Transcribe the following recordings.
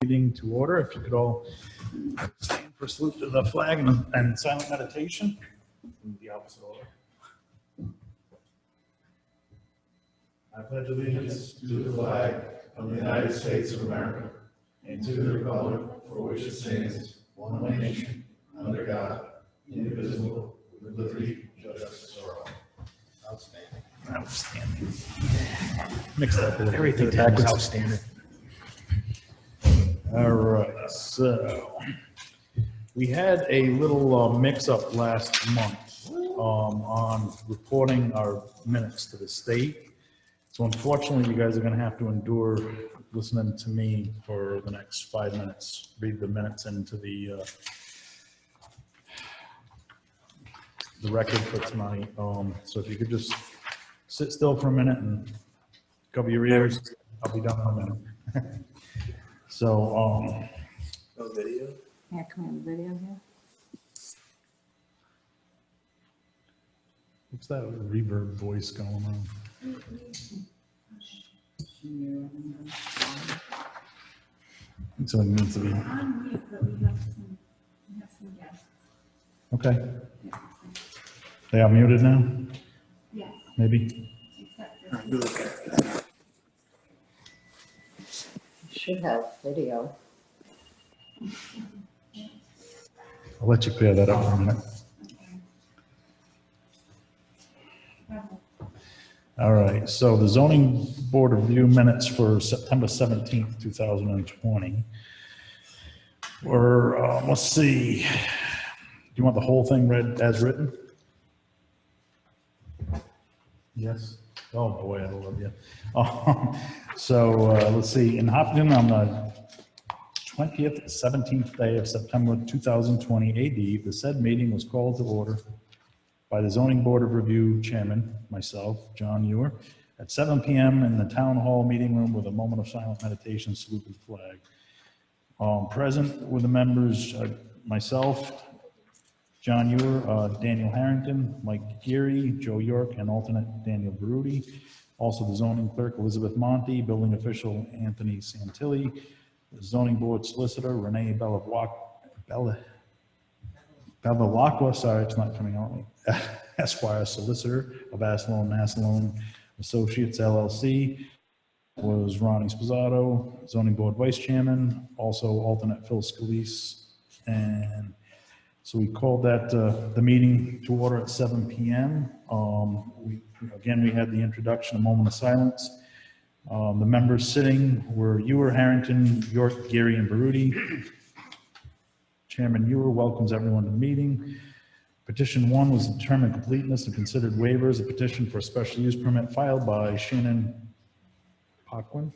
Meeting to order. If you could all stand for a salute to the flag and silent meditation. In the opposite order. I pledge allegiance to the flag of the United States of America and to the republic for which it stands, one nation, under God, indivisible, with liberty and justice for all. Outstanding. Outstanding. Mix that up. Everything was outstanding. All right, so we had a little mix-up last month on reporting our minutes to the state. So unfortunately, you guys are going to have to endure listening to me for the next 5 minutes, read the minutes into the record for tonight. So if you could just sit still for a minute and cover your ears, I'll be done in a minute. So, No video? Yeah, can we have a video here? what's that reverb voice going on? Something needs to be. Okay. They are muted now? Yes. Maybe? Should have video. I'll let you clear that up for a minute. All right, so the zoning board review minutes for September 17th, 2020. Or, let's see, do you want the whole thing read as written? Yes? Oh boy, I love you. Let's see, in Hopkinton on the 20th, 17th day of September 2020 AD, the said meeting was called to order by the Zoning Board of Review Chairman, myself, John Ewer, at 7 p.m. in the Town Hall meeting room with a moment of silent meditation, salute the flag. Present with the members, myself, John Ewer, Daniel Harrington, Mike Geary, Joe York, and alternate Daniel Baruti. Also the zoning clerk, Elizabeth Monty, building official, Anthony Santilli, the zoning board solicitor, Renee Belalacqua, sorry, it's not coming out right, Esquire solicitor of Assalone Associates LLC, was Ronnie Sposato, zoning board vice chairman, also alternate Phil Scalise, and so we called that the meeting to order at 7 p.m. Again, we had the introduction, a moment of silence. The members sitting were Ewer, Harrington, York, Geary, and Baruti. Chairman Ewer welcomes everyone to the meeting. Petition 1 was determined completeness and considered waivers. A petition for a special use permit filed by Shannon Paquin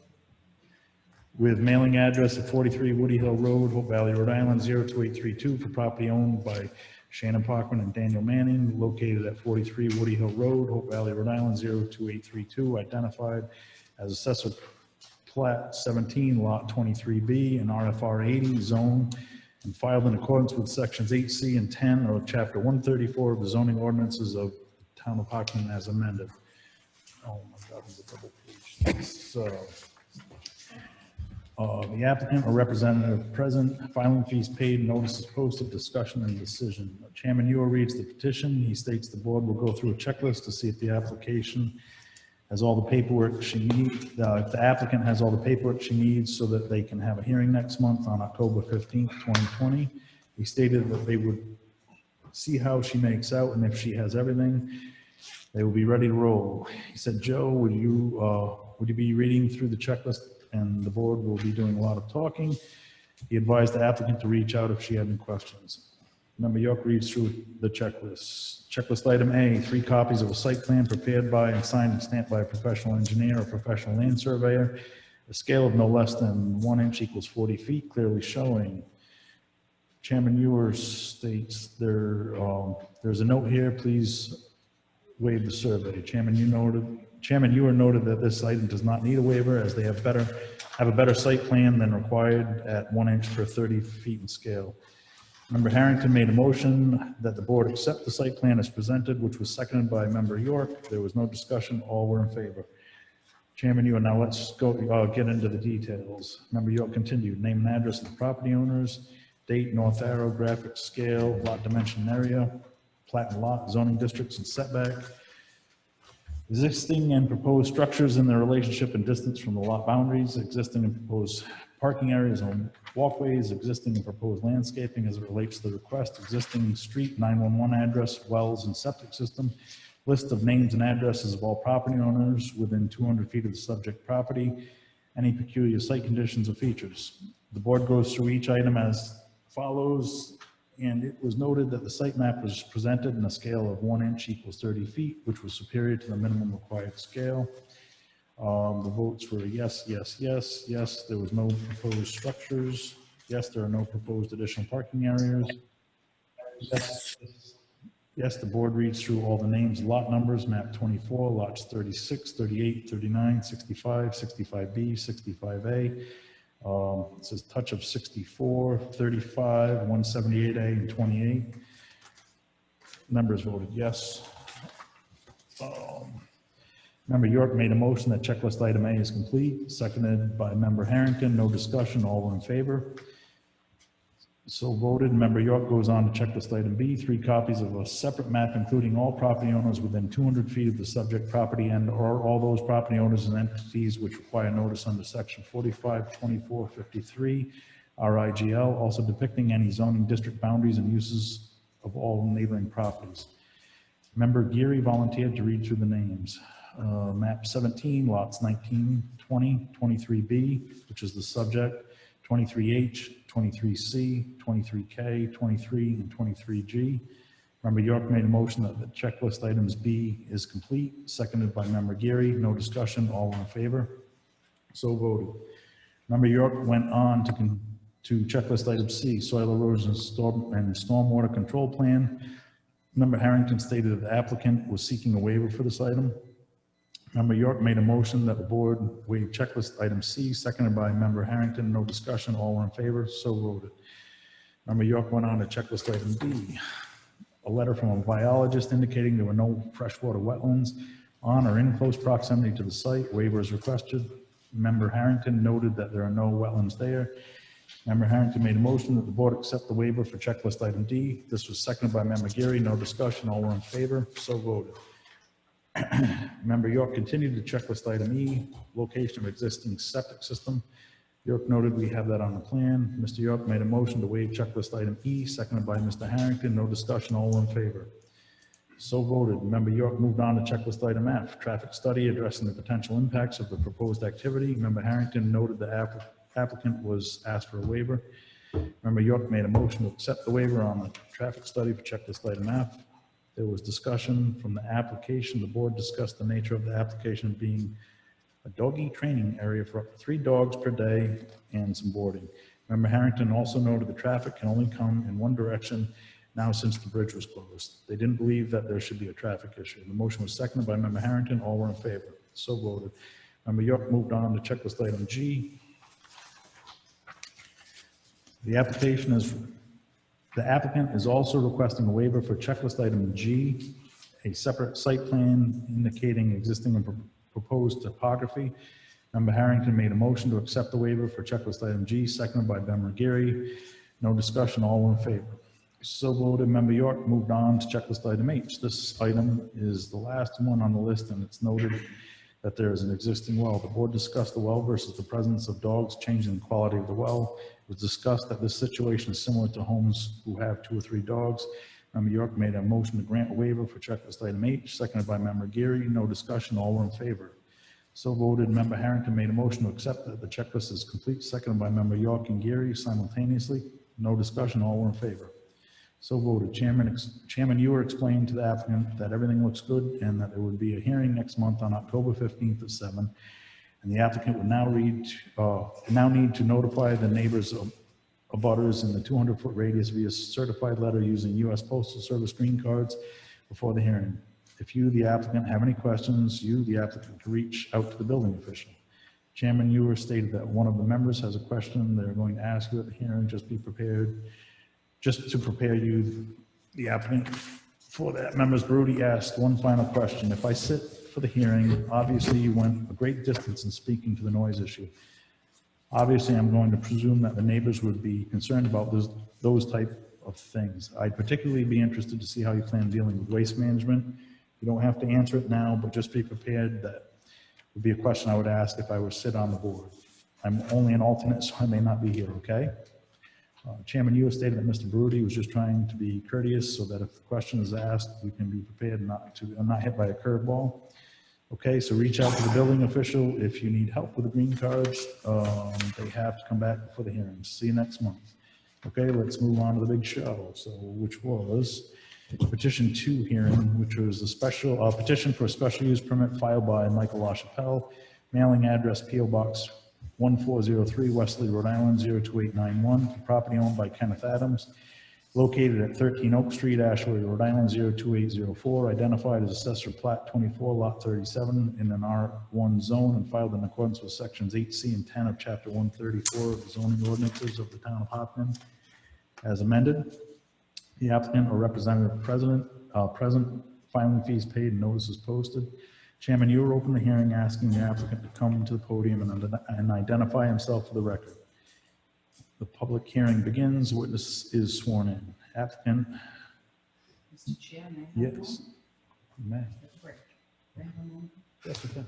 with mailing address at 43 Woody Hill Road, Hope Valley, Rhode Island, 02832 for property owned by Shannon Paquin and Daniel Manning, located at 43 Woody Hill Road, Hope Valley, Rhode Island, 02832, identified as Assessor Plat 17, Lot 23B, and RFR 80 zone, and filed in accordance with sections 8C and 10 of Chapter 134 of the zoning ordinances of Town of Hopkinton as amended. Oh my God, there's a double page. So, the applicant or representative present, filing fees paid, notices posted, discussion and decision. Chairman Ewer reads the petition. He states the board will go through a checklist to see if the application has all the paperwork she needs, if the applicant has all the paperwork she needs so that they can have a hearing next month on October 15th, 2020. He stated that they would see how she makes out, and if she has everything, they will be ready to roll. He said, Joe, would you be reading through the checklist, and the board will be doing a lot of talking. He advised the applicant to reach out if she had any questions. Member York reads through the checklist. Checklist item A, 3 copies of a site plan prepared by and signed and stamped by a professional engineer or professional land surveyor. A scale of no less than 1 inch equals 40 feet, clearly showing. Chairman Ewer states there's a note here, please waive the survey. Chairman Ewer noted that this item does not need a waiver as they have a better site plan than required at 1 inch per 30 feet in scale. Member Harrington made a motion that the board accept the site plan as presented, which was seconded by Member York. There was no discussion. All were in favor. Chairman, you are now, let's go, get into the details. Member York continued, name and address of the property owners, date, north arrow, graphic scale, lot dimension and area, plat and lot, zoning districts and setback, existing and proposed structures in their relationship and distance from the lot boundaries, existing and proposed parking areas on walkways, existing and proposed landscaping as it relates to the request, existing street, 911 address, wells and septic system, list of names and addresses of all property owners within 200 feet of the subject property, any peculiar site conditions or features. The board goes through each item as follows, and it was noted that the site map was presented in a scale of 1 inch equals 30 feet, which was superior to the minimum required scale. The votes were yes, yes, yes, yes. There was no proposed structures. Yes, there are no proposed additional parking areas. Yes, yes, the board reads through all the names, lot numbers, map 24, lots 36, 38, 39, 65, 65B, 65A. It says touch of 64, 35, 178A, and 28. Members voted yes. Member York made a motion that checklist item A is complete, seconded by Member Harrington. No discussion, all were in favor. So voted. Member York goes on to checklist item B, 3 copies of a separate map including all property owners within 200 feet of the subject property and or all those property owners and entities which require notice under section 452453 RIGL, also depicting any zoning district boundaries and uses of all neighboring properties. Member Geary volunteered to read through the names. Map 17, lots 19, 20, 23B, which is the subject, 23H, 23C, 23K, 23, and 23G. Member York made a motion that the checklist items B is complete, seconded by Member Geary. No discussion, all in favor. So voted. Member York went on to checklist item C, soil erosion and stormwater control plan. Member Harrington stated that the applicant was seeking a waiver for this item. Member York made a motion that the board waive checklist item C, seconded by Member Harrington. No discussion, all were in favor, so voted. Member York went on to checklist item D, a letter from a biologist indicating there were no freshwater wetlands on or in close proximity to the site. Waiver is requested. Member Harrington noted that there are no wetlands there. Member Harrington made a motion that the board accept the waiver for checklist item D. This was seconded by Member Geary. No discussion, all were in favor, so voted. Member York continued to checklist item E, location of existing septic system. York noted we have that on the plan. Mr. York made a motion to waive checklist item E, seconded by Mr. Harrington. No discussion, all in favor. So voted. Member York moved on to checklist item F, traffic study addressing the potential impacts of the proposed activity. Member Harrington noted the applicant was asked for a waiver. Member York made a motion to accept the waiver on the traffic study for checklist item F. There was discussion from the application. The board discussed the nature of the application being a doggy training area for up to 3 dogs per day and some boarding. Member Harrington also noted the traffic can only come in one direction now since the bridge was closed. They didn't believe that there should be a traffic issue. The motion was seconded by Member Harrington. All were in favor. So voted. Member York moved on to checklist item G. The applicant is also requesting a waiver for checklist item G, a separate site plan indicating existing and proposed topography. Member Harrington made a motion to accept the waiver for checklist item G, seconded by Member Geary. No discussion, all were in favor. So voted. Member York moved on to checklist item H. This item is the last one on the list, and it's noted that there is an existing well. The board discussed the well versus the presence of dogs changing the quality of the well. It was discussed that this situation is similar to homes who have 2 or 3 dogs. Member York made a motion to grant a waiver for checklist item H, seconded by Member Geary. No discussion, all were in favor. So voted. Member Harrington made a motion to accept that the checklist is complete, seconded by Member York and Geary simultaneously. No discussion, all were in favor. So voted. Chairman Ewer explained to the applicant that everything looks good and that there would be a hearing next month on October 15th at 7. And the applicant would now need to notify the neighbors of abutters in the 200-foot radius via certified letter using U.S. Postal Service green cards before the hearing. If you, the applicant, have any questions, you, the applicant, can reach out to the building official. Chairman Ewer stated that one of the members has a question they're going to ask you at the hearing. Just be prepared. Just to prepare you, the applicant, For that, members, Brody asked one final question. If I sit for the hearing, obviously you went a great distance in speaking to the noise issue. Obviously, I'm going to presume that the neighbors would be concerned about those type of things. I'd particularly be interested to see how you plan dealing with waste management. You don't have to answer it now, but just be prepared that would be a question I would ask if I were to sit on the board. I'm only an alternate, so I may not be here, okay? Chairman, you have stated that Mr. Brody was just trying to be courteous so that if the question is asked, we can be prepared not hit by a curveball. Okay, so reach out to the building official if you need help with the green cards. They have to come back for the hearings. See you next month. Okay, let's move on to the big show. So, which was petition 2 hearing, which was a special petition for a special use permit filed by Michael LaChapelle, mailing address P.O. Box 1403, Wesley, Rhode Island 02891, for property owned by Kenneth Adams, located at 13 Oak Street, Ashway, Rhode Island 02804, identified as Assessor Plat 24, Lot 37, in an R1 zone, and filed in accordance with sections 8C and 10 of Chapter 134 of the zoning ordinances of the town of Hopkinton, as amended. The applicant or representative present, filing fees paid, and notices posted. Chairman, you will open the hearing asking the applicant to come to the podium and identify himself for the record. The public hearing begins. Witness is sworn in. Applicant. Mr. Chairman. Yes. You may. Yes, okay.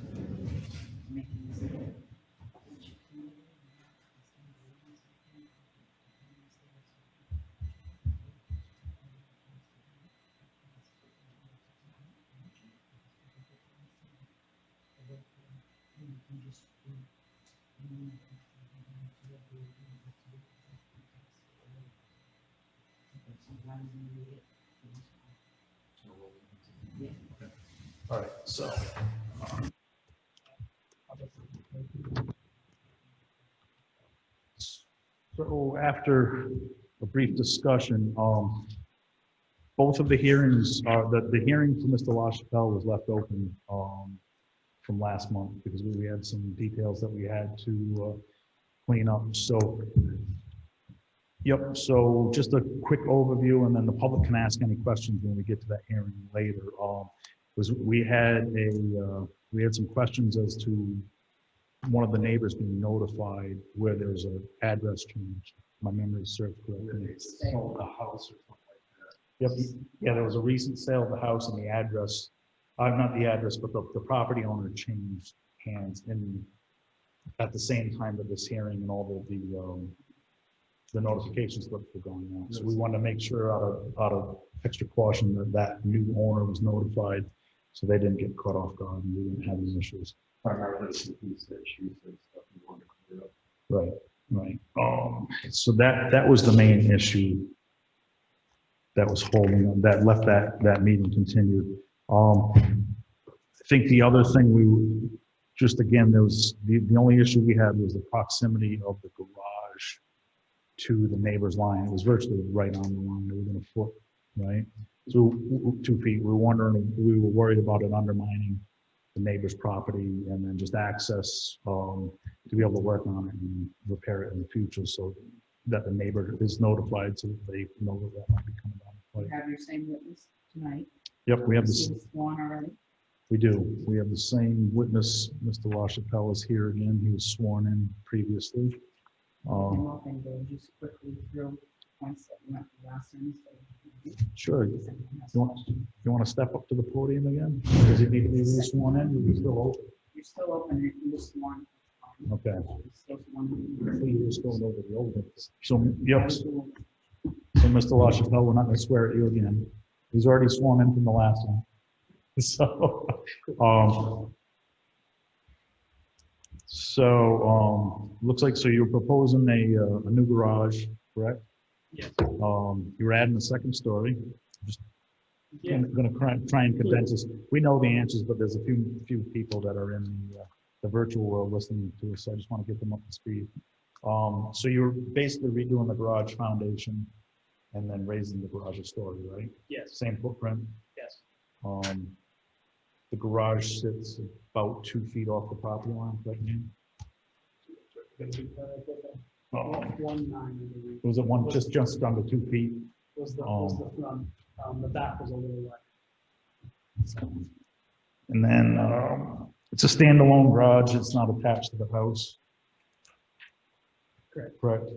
All right, so after a brief discussion, both of the hearings, the hearing for Mr. LaChapelle was left open from last month because we had some details that we had to clean up. So, yep, so just a quick overview, and then the public can ask any questions when we get to that hearing later. We had some questions as to one of the neighbors being notified where there's an address change. My memory serves correctly. They sold the house or something like that. Yep. Yeah, there was a recent sale of the house, and the address, not the address, but the property owner changed hands at the same time of this hearing, and all the notifications were going out. So we wanted to make sure out of extra caution that new owner was notified, so they didn't get caught off guard and we didn't have any issues. I remember this piece that she said stuff we wanted to clear up. Right. So that was the main issue that was holding them, that left that meeting continued. I think the other thing there was the only issue we had was the proximity of the garage to the neighbor's line. It was virtually right on the line, within a foot, right? So 2 feet. We were worried about it undermining the neighbor's property, and then just access to be able to work on it and repair it in the future, so that the neighbor is notified, so that they know that might be coming down the pipe. You have your same witness tonight? Yep, we have He this. was sworn already? We do. We have the same witness. Mr. LaChapelle is here again. He was sworn in previously. Came up and go just quickly through points that we went through last time. Sure. You want to step up to the podium again? Does he need to be sworn in? Or is he still open? You're still open if you just sworn. Okay. You're still sworn. You're just going over the old ones. So, yep. So, Mr. LaChapelle, we're not going to swear at you again. He's already sworn in from the last one. So, looks like, so you're proposing a new garage, correct? Yes. You're adding a second story. Just Yeah. going to try and condense this. We know the answers, but there's a few people that are in the virtual world listening to us, so I just want to get them up to speed. So you're basically redoing the garage foundation and then raising the garage a story, right? Yes. Same footprint? Yes. The garage sits about 2 feet off the property line, right now? Was it one just under 2 feet? Was the front. The back was a little wet. And then it's a standalone garage. It's not attached to the house. Correct. Correct.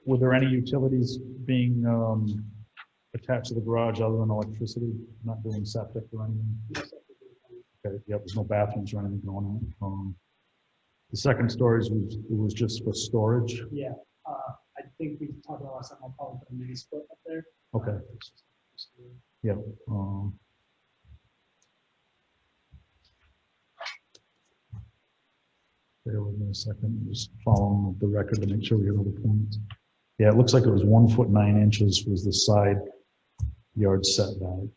Were there any utilities being attached to the garage other than electricity? Not doing septic or anything? Okay, yeah, there's no bathrooms or anything going on. The second story was just for storage. Yeah, I think we talked about last time, I'll probably put a mini split up there. Okay. It's just- Yeah. Bear with me a second. I'm just following the record to make sure we have all the points. Yeah, it looks like it was 1 foot 9 inches was the side yard setback.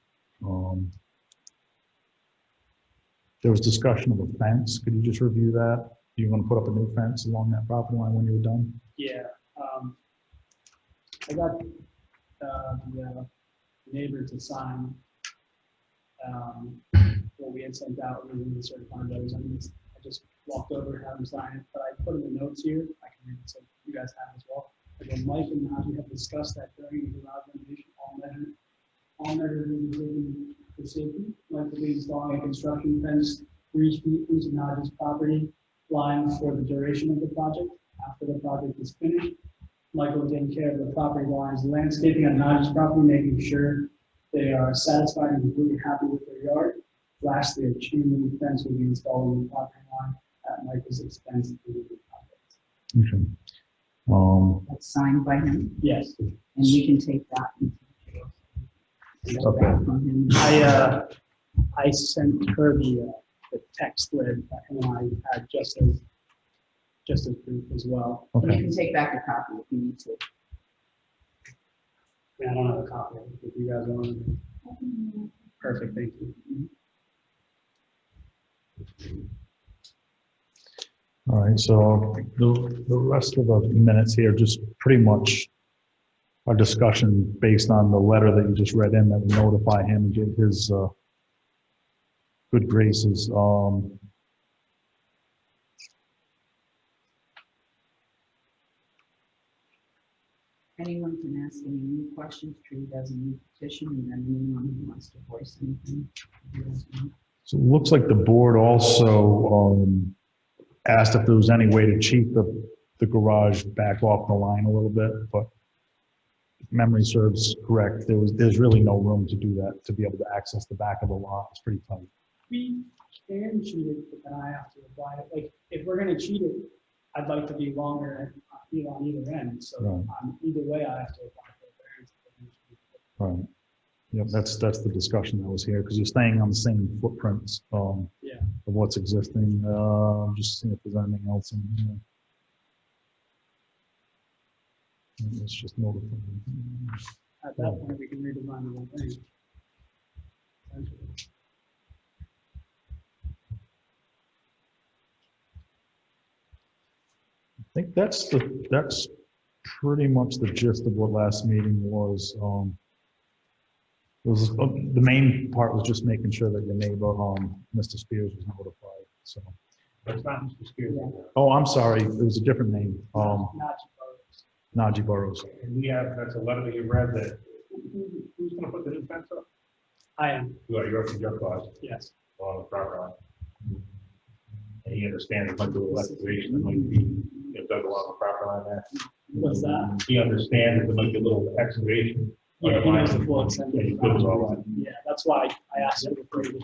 There was discussion of a fence. Could you just review that? Do you want to put up a new fence along that property line when you're done? Yeah, I got the neighbor to sign what we had sent out, and we certified those. I just walked over, had him sign it, but I put in the notes here. I can read it so you guys have as well. Again, Mike and Najee have discussed that during the garage renovation, all measures will be taken for safety. Mike will be installing a construction fence 3 feet into Najee's property line for the duration of the project. After the project is finished, Mike will take care of the property lines, landscaping on Najee's property, making sure they are satisfied and completely happy with their yard. Lastly, a chain link fence will be installed on the property line at Michael's expense through the project. Okay. That's signed by him, Yes, and we can take that. Okay. From him. I sent her the text thread that him and I had just as brief as well. You Okay. can take back a copy if you need to. I don't have a copy of it, if you guys want it. Perfect, thank you. All right, so the rest of the minutes here, just pretty much our discussion based on the letter that you just read in that we notify him and get his good graces. Anyone can ask any new questions, treat it as a new petition, and then anyone who wants to voice anything. So it looks like the board also asked if there was any way to cheat the garage back off the line a little bit, but if memory serves correct, there's really no room to do that, to be able to access the back of the lot. It's pretty tight. We can cheat it, but then I have to apply it. Like, if we're gonna cheat it, I'd like to be longer on either end. So Right. either way, I have to apply for a variance. Right. Yep, that's the discussion that was here, because you're staying on the same footprints of Yeah. what's existing. Just seeing if there's anything else in here. Let's just notify. At that point, we can redesign the whole thing. Essentially. I think that's pretty much the gist of what last meeting was. The main part was just making sure that your neighbor, Mr. Spears, was notified. So, That's not Mr. Spears. oh, I'm sorry, it was a different name. Not too close. Najee Burrows. And we have, that's a letter that you read that, who's gonna put the new fence up? I am, Your cause yes. on the property line. And he understands it might be excavation, it might be, dug along the property line there. What's that? He understands that there might be a little excavation. Yeah, he knows the full Yeah, extent. he's good with all that. Yeah, that's why I asked him for it.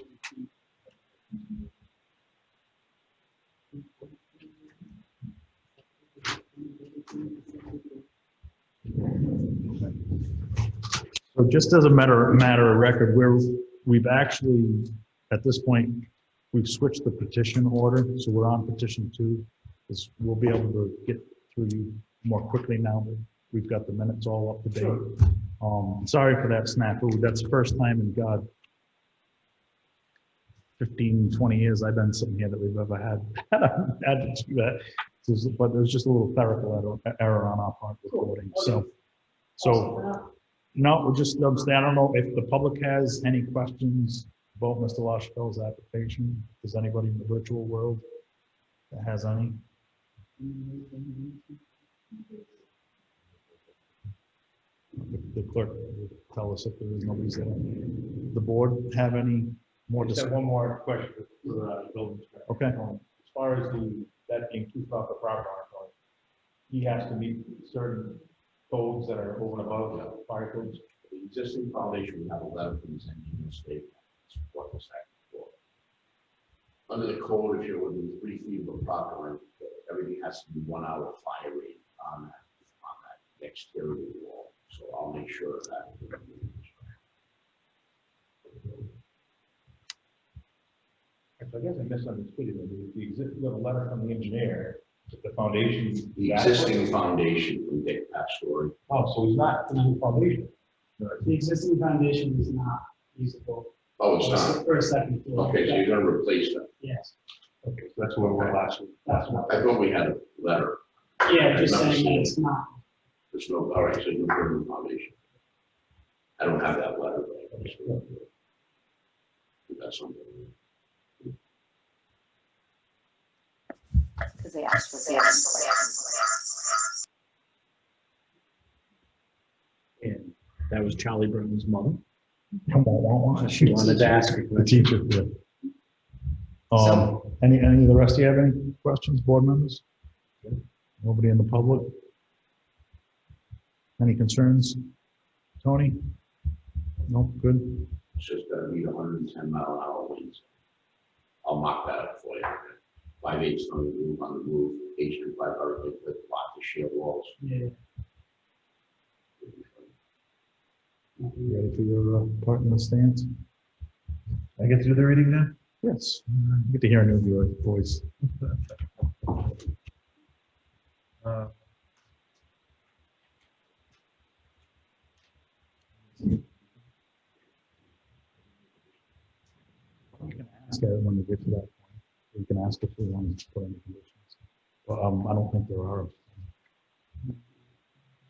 So just as a matter of record, we've actually, at this point, we've switched the petition order, so we're on petition 2, because we'll be able to get through you more quickly now that we've got the minutes all up to date. Sorry for that snafu. That's the first time in God, 15, 20 years I've been sitting here that we've ever had to do that. But there's just a little clerical error on our part recording. So no, we're just, I'm saying, I don't know if the public has any questions about Mr. LaChapelle's application. Does anybody in the virtual world that has any? The clerk will tell us if there is nobody's there. The board have any more Just have discussion? one more question for building inspector. Okay. As far as that being too far off the property line, he has to meet certain codes that are over and above fire codes. The existing foundation, we have a letter from his engineer stating that support the second floor. Under the code, if you're within 3 feet of a property line, everything has to be 1 hour fire rating on that exterior wall. So I'll make sure of that. I guess I misunderstood it. The existing, a letter from the engineer, the foundation. The existing foundation from Dick Pastori. Oh, so he's not in the foundation. The existing foundation is not usable. Oh, it's not. For a second floor. Okay, so you're gonna replace that. Yes, Okay, so that's where we're last week. that's what. I thought we had a letter. Yeah, just I've never saying seen that it. it's not. There's no, all right, so you put in the foundation. I don't have that letter, but I just want to do that something. Because they asked for And that was Charlie Brown's mother. She wanted to ask her. The teacher. Yeah. Any of the rest of you have any questions, board members? Nobody in the public? Any concerns? Tony? No, good. It's just gonna meet 110-mile-an-hour winds. I'll mock that up for you. 5/8 on the roof, H25 hurricane, with block the shear walls. Yeah. You ready for your part in the stance? I get to do the reading now? Yes. You get to hear a new voice. You can ask it when we get to that point. You can ask if we want to put any conditions. But I don't think there are. Does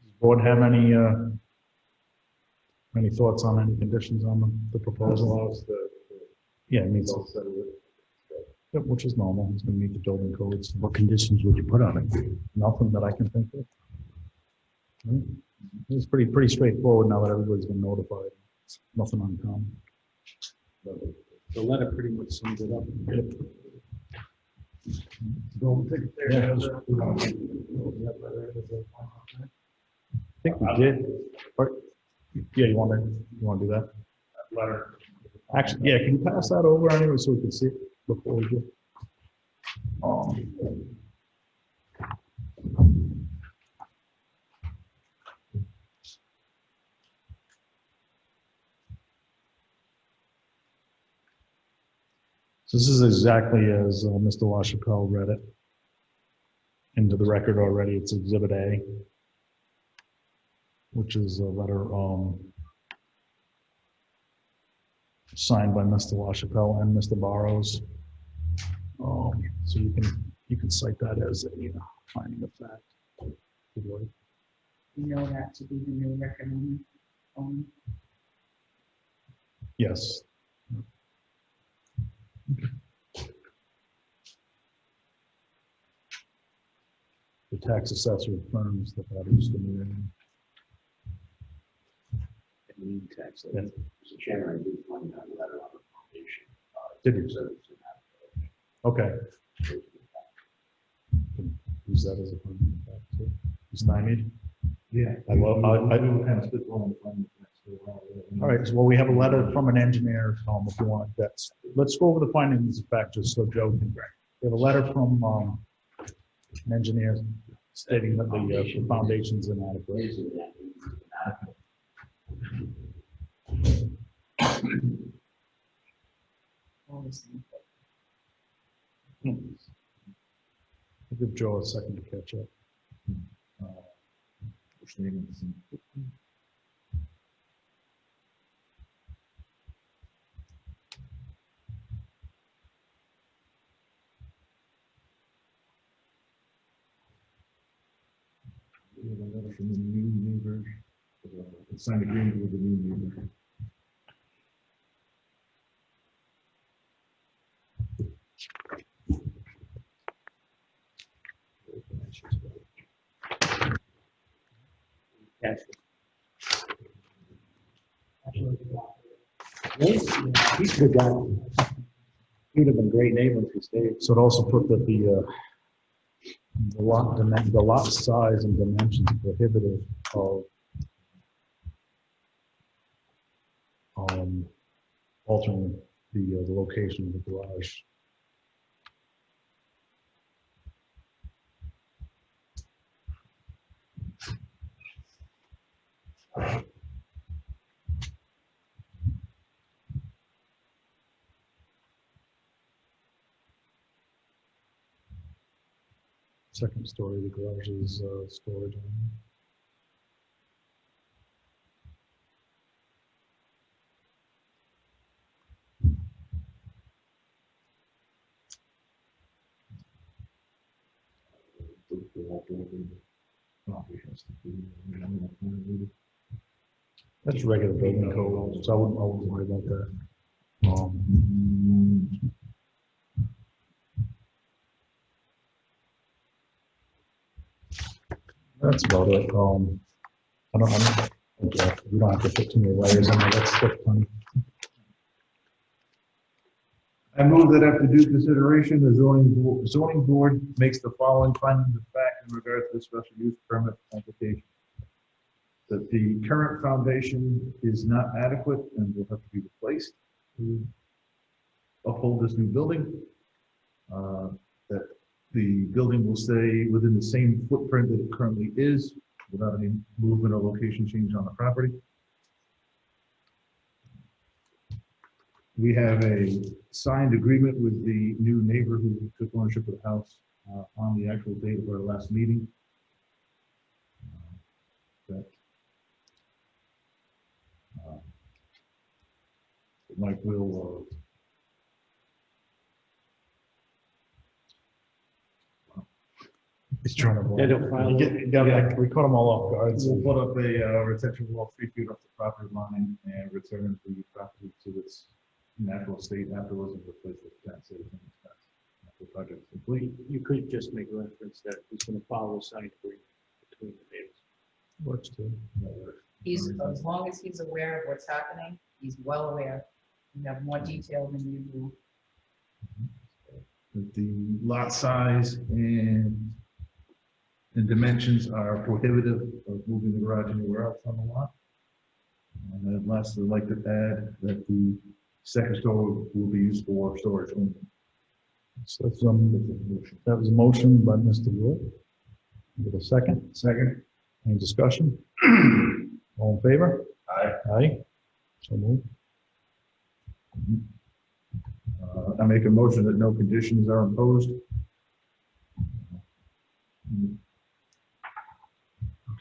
the board have any thoughts on any conditions on the proposal? Yeah, it meets. Yep, which is normal. It's going to meet the building codes. What conditions would you put on it? Nothing that I can think of. It's pretty straightforward now that everybody's been notified. Nothing uncommon. The letter pretty much sums it up. I think we did. Yeah, you want to do that? Letter. Actually, yeah, can you pass that over anyway so we can see it before we do? So this is exactly as Mr. LaChapelle read it into the record already. It's Exhibit A, which is a letter signed by Mr. LaChapelle and Mr. Barrows. So you can cite that as a finding of fact. if you'd like. You know that to be the new record owner. Yes. The tax assessor affirms that that is the new name. Tax. Yeah. Mr. Chairman, I did find that letter on the foundation. Did you? So it's in that. Okay. Can use that as a finding of fact too. Is stymied? Yeah. I will, I do kind of split one. All right, so well, we have a letter from an engineer, if you want, let's go over the findings of fact, just so Joe can. We have a letter from an engineer stating that the foundation's inadequate. Is in that. Always think I'll give Joe a second to catch up. We have a letter from the new neighbor. Signed agreement with the new neighbor. Cash. Actually, it's a lot. He's a good guy. He would have been a great neighbor if he stayed. So it also put that the lot size and dimensions prohibitive of altering the location of the garage. Second story, the garage is storage. That's regular building code, so I wouldn't worry about that. That's about it. I don't, yeah, we don't have to put too many layers in there. That's funny. I move that after due consideration, the zoning board makes the following findings of fact in regard to the special use permit application. That the current foundation is not adequate and will have to be replaced to uphold this new building. That the building will stay within the same footprint that it currently is without any movement or location change on the property. We have a signed agreement with the new neighbor who took ownership of the house on the actual date of our last meeting. That Mike will He's trying to. Yeah, they'll file- We caught them all off guard. so- we'll put up a retention wall 3 feet off the property line and return the property to its natural state afterwards and replace the fence. The project is complete. You could just make reference that he's gonna follow a signed agreement between the neighbors. Works too. He's, as long as he's aware of what's happening, he's well aware. You have more detail than you do. That the lot size and dimensions are prohibitive of moving the garage anywhere else on the lot. And then lastly, I'd like to add that the second story will be used for storage only. So that was a motion by Mr. Wood. Give a second. Second. Any discussion? All in favor? Aye. Aye. So moved. I make a motion that no conditions are imposed.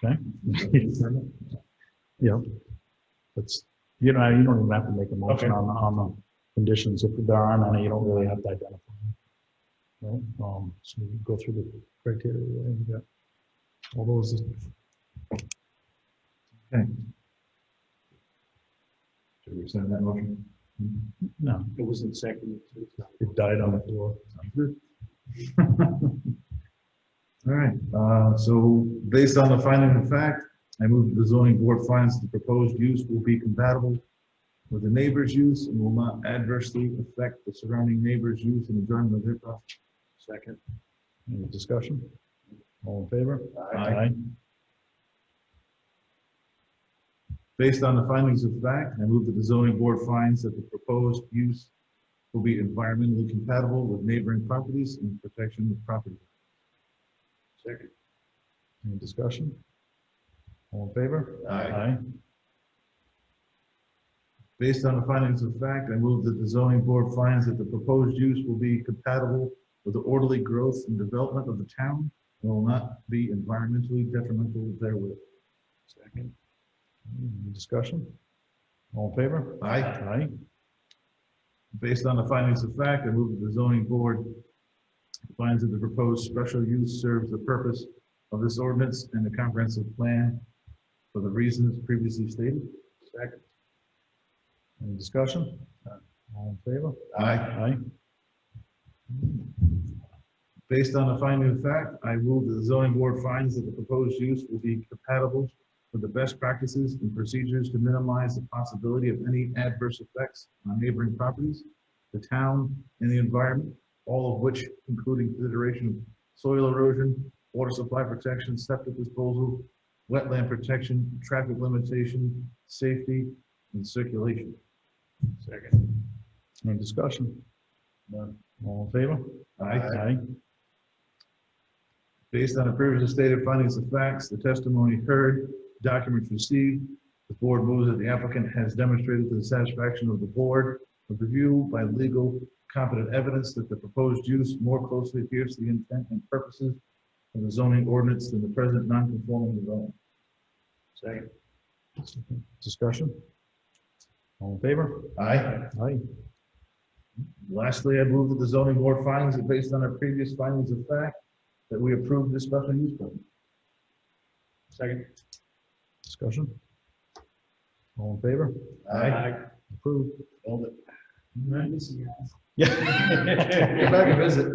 Okay. Yeah. That's, you don't even have to make a motion Okay. on the conditions. If there aren't any, you don't really have to identify them. Right? So we go through the criteria. Right? We got all those. Okay. Should we send that motion? No, It wasn't seconded, so it's not. it died on the floor. Sounds good. All right, so based on the finding of fact, I move that the zoning board finds the proposed use will be compatible with the neighbor's use and will not adversely affect the surrounding neighbor's use and enjoyment of their property. Second. Any discussion? All in favor? Aye. Based on the findings of fact, I move that the zoning board finds that the proposed use will be environmentally compatible with neighboring properties and protection of property. Second. Any discussion? All in favor? Aye. Based on the findings of fact, I move that the zoning board finds that the proposed use will be compatible with the orderly growth and development of the town and will not be environmentally detrimental therewith. Second. Any discussion? All in favor? Aye. Aye. Based on the findings of fact, I move that the zoning board finds that the proposed special use serves the purpose of this ordinance and the comprehensive plan for the reasons previously stated. Second. Any discussion? All in favor? Aye. Aye. Based on the finding of fact, I move that the zoning board finds that the proposed use will be compatible for the best practices and procedures to minimize the possibility of any adverse effects on neighboring properties, the town, and the environment, all of which including consideration of soil erosion, water supply protection, septic disposal, wetland protection, traffic limitation, safety, and circulation. Second. Any discussion? None. All in favor? Aye. Based on the previously stated findings of facts, the testimony heard, documents received, the board moves that the applicant has demonstrated to the satisfaction of the board of review by legal competent evidence that the proposed use more closely adheres to the intent and purposes of the zoning ordinance than the present non-conforming development. Second. Discussion? All in favor? Aye. Aye. Lastly, I move that the zoning board finds that based on our previous findings of fact, that we approve this special use permit. Second. Discussion? All in favor? Approved. Hold it. I miss you guys. Come back and visit.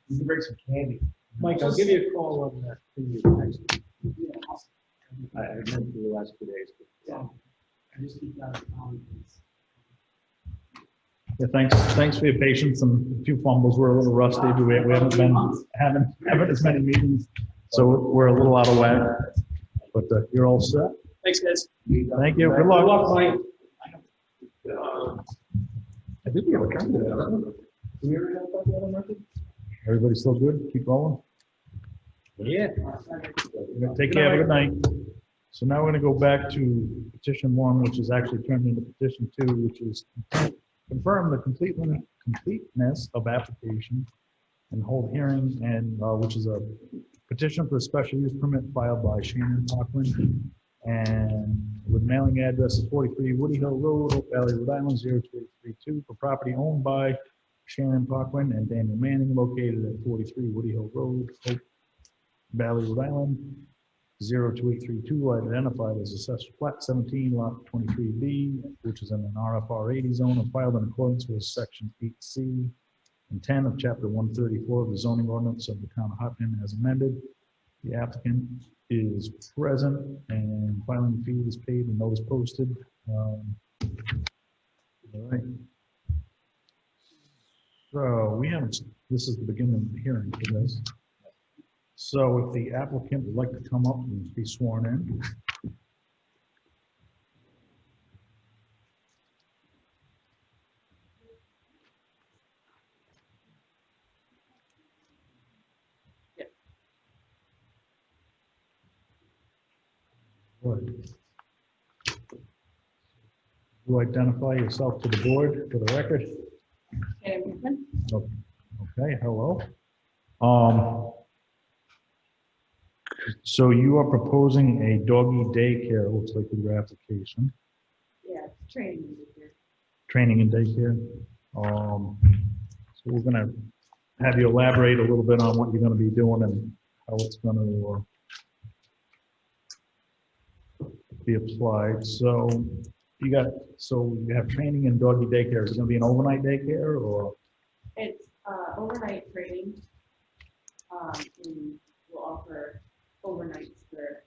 You can bring some candy. Mike, I'll give you a call on that thing you texted. Yeah, I meant to the last 2 days. I just keep that on. Yeah, thanks for your patience and a few fumbles. We're a little rusty, but we haven't been having as many meetings, so we're a little out of whack. But you're all set. Thanks, guys. Thank you. Good Good luck. luck, Mike. I think we have a copy of that. Do we ever have a copy of that on record? Everybody still good? Keep rolling. Yeah. Take care. Have a good night. So now we're gonna go back to petition 1, which is actually turned into petition 2, which is confirm the completeness of application and hold hearing, and which is a petition for a special use permit filed by Shannon Parkland, and with mailing address is 43 Woody Hill Road, Hope Valley, Rhode Island 02832, for property owned by Shannon Parkland and Daniel Manning, located at 43 Woody Hill Road, Hope Valley, Rhode Island 02832, identified as Assessor Plat 17, Lot 23B, which is in an RFR 80 zone, and filed in accordance with Section 8C and 10 of Chapter 134 of the zoning ordinance of the town of Hopkinton as amended. The applicant is present, and filing fee is paid and notice posted. All right. So we haven't, this is the beginning of the hearing for this. So if the applicant would like to come up and be sworn in. Good. You identify yourself to the board for the record. Okay, hello. So you are proposing a doggy daycare, it looks like, with your application, Yeah, training. here. training and daycare. So we're gonna have you elaborate a little bit on what you're gonna be doing and how it's gonna be applied. So you have training in doggy daycare. Is it gonna be an overnight daycare or? It's overnight training. And we'll offer overnights for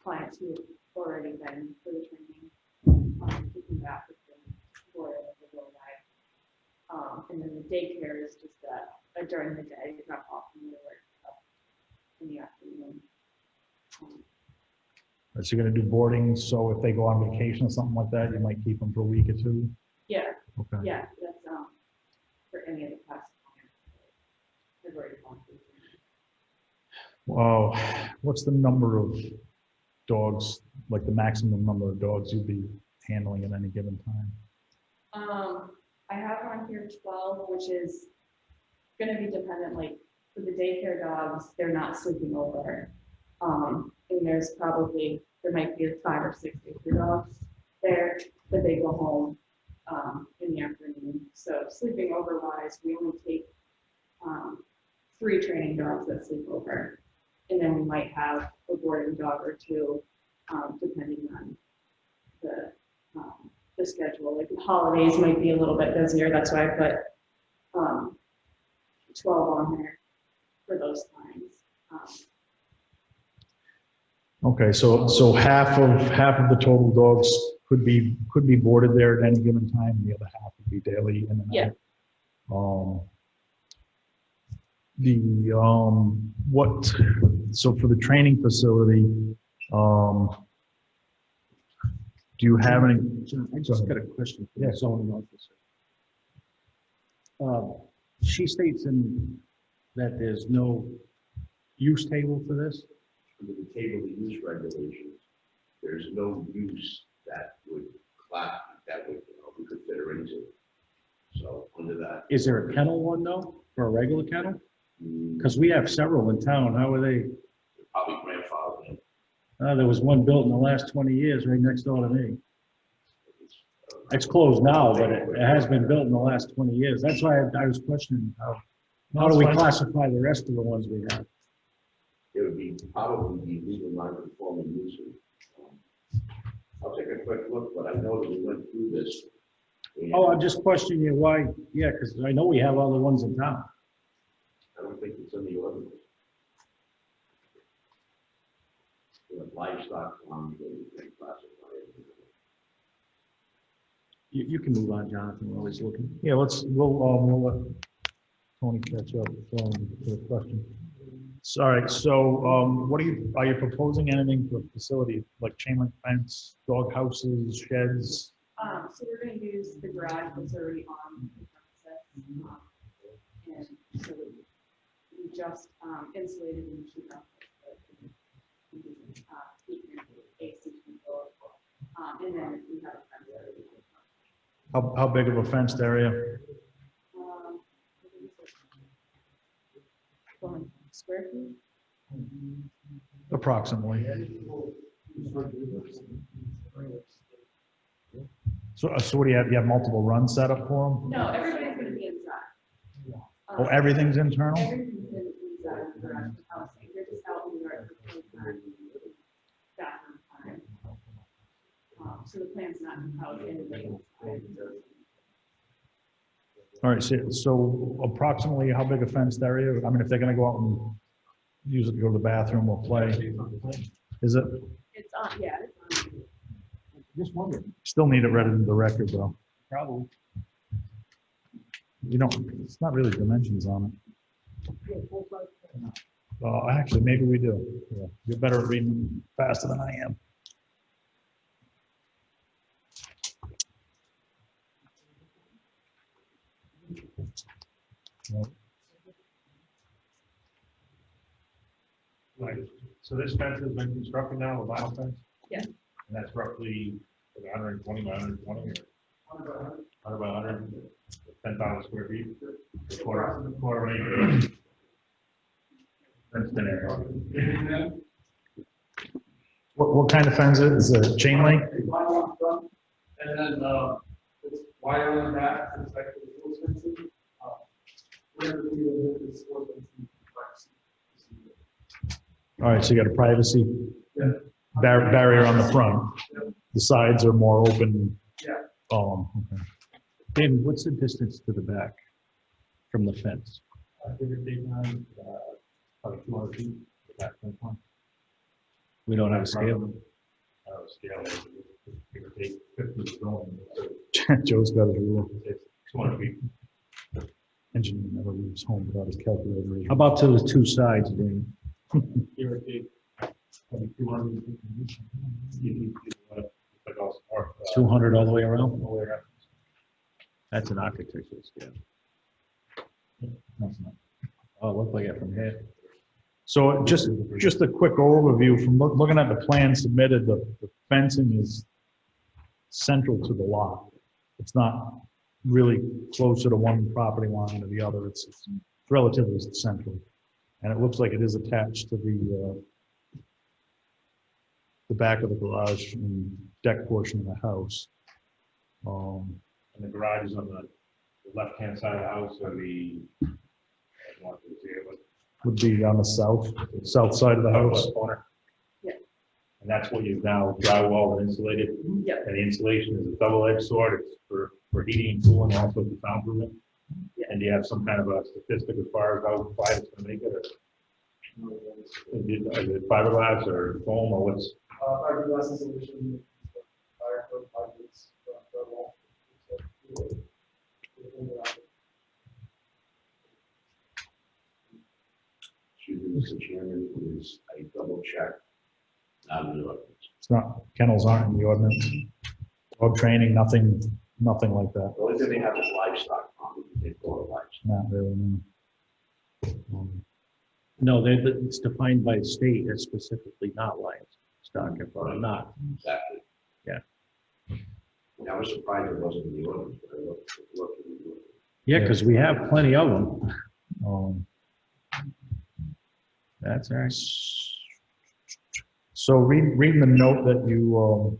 clients who have already been for the training. To come back with them for the overnight. And then the daycare is just during the day, drop off and work up in the afternoon. So you're gonna do boarding, so if they go on vacation or something like that, you might keep them for a week or two? Yeah, Okay. yeah, that's for any of the past clients. I've already gone through. Wow, what's the number of dogs, like the maximum number of dogs you'd be handling at any given time? I have on here 12, which is gonna be dependent, like for the daycare dogs, they're not sleeping over. And there might be 5 or 6 daycare dogs there, but they go home in the afternoon. So sleeping over wise, we only take 3 training dogs that sleep over. And then we might have a boarding dog or 2, depending on the schedule. Like the holidays might be a little bit busier. That's why I put 12 on there for those times. Okay, so half of the total dogs could be boarded there at any given time, and the other half would be daily in and out. Yeah. So for the training facility, do you have any? John, I just got a question for the zoning officer. She states that there's no use table for this? Under the table of use regulations, there's no use that would we could fit her into. So under that. Is there a kennel one though, for a regular kennel? mm, Because we have several in town. How are they? Probably grandfathered in. There was one built in the last 20 years right next door to me. It's closed now, but it has been built in the last 20 years. That's why I was questioning how do we classify the rest of the ones we have? It would be probably be legal non-conforming uses. I'll take a quick look, but I know that we went through this. Oh, I'm just questioning you why, yeah, because I know we have all the ones in town. I don't think it's in the ordinance. Livestock farms, they classify it. You can move on, Jonathan, while he's looking. Yeah, we'll let Tony catch up to the question. Sorry, so are you proposing anything for the facility, like chain link fence, dog houses, sheds? So we're gonna use the garage that's already on the premises. And so we just insulated and sheet rock. Heat and AC control. And then we have a fence area. How big of a fenced area? 400 square feet. Approximately. So what do you have? You have multiple runs set up for them? No, everybody's gonna be inside. Oh, everything's internal? Everything's inside the garage housing. They're just out in the yard for playtime, bathroom time. So the plan's not to house anything inside. All right, so approximately how big a fenced area? I mean, if they're gonna go out and use it to go to the bathroom or play, is it? It's on, yeah, it's on. Just wondering. Still need it read into the record though. Probably. You don't, it's not really dimensions on it. Actually, maybe we do. Yeah, you're better at reading faster than I am. Right, so this fence has been constructed now, a vinyl fence? Yes. And that's roughly 120 by 120 or 100 by 100, 10,000 square feet, quarter acre. Fenced in area. What kind of fence is it? Is it chain link? And then, it's wire on the back, it's like the sports fencing. We're gonna do the sports fencing. All right, so you got a privacy Yeah. barrier on the front. The sides are more open. Yeah. Okay. David, what's the distance to the back from the fence? Give or take, probably 200 feet. Back fence line. We don't have a scale. Scale, give or take 50 going. Joe's got his rule. It's 200 feet. Engineer never leaves home without his calculator. How about to the two sides, Dave? Give or take, probably 200. Like also, 200 all the way around? all the way around. That's an architectural scale. That's not. Oh, it looked like it from here. So just a quick overview from looking at the plan submitted, the fencing is central to the lot. It's not really closer to one property line or the other. It's relatively central. And it looks like it is attached to the back of the garage and deck portion of the house. And the garage is on the left-hand side of the house, or the, I don't want to see it, but Would be on the south side of the house. southwest corner. Yeah. And that's what you've now drywall and insulated. Yep. And the insulation is a double-edged sword. It's for heating and cooling, also for soundproofing. Yeah. And do you have some kind of a statistic as far as how quiet it's gonna make it? Or Is it fiberglass or foam or what's? Fiberglass insulation, fire code, 5 weeks, wall. Excuse me, Mr. Chairman, is I double checked. It's not, kennels aren't in the ordinance. Dog training, nothing like that. The only thing they have is livestock, they call it livestock. Not really, no. No, it's defined by state as specifically not livestock, if I'm not. Exactly. Yeah. I was surprised it wasn't in the ordinance, but I looked in the ordinance. Yeah, because we have plenty of them. Um, That's all right. So reading the note that you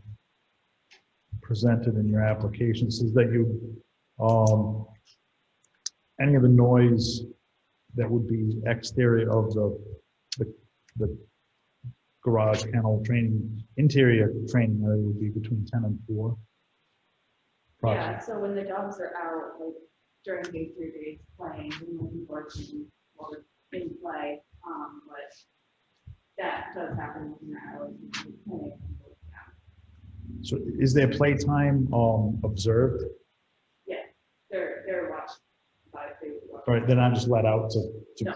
presented in your application says that you, any of the noise that would be exterior of the garage kennel training, interior training area would be between 10 and 4. Yeah, so when the dogs are out, like during day 3 days playing, we might be working or in play, but that does happen in the hours. So is there playtime observed? Yeah, they're watched by the. Right, they're not just let out to No.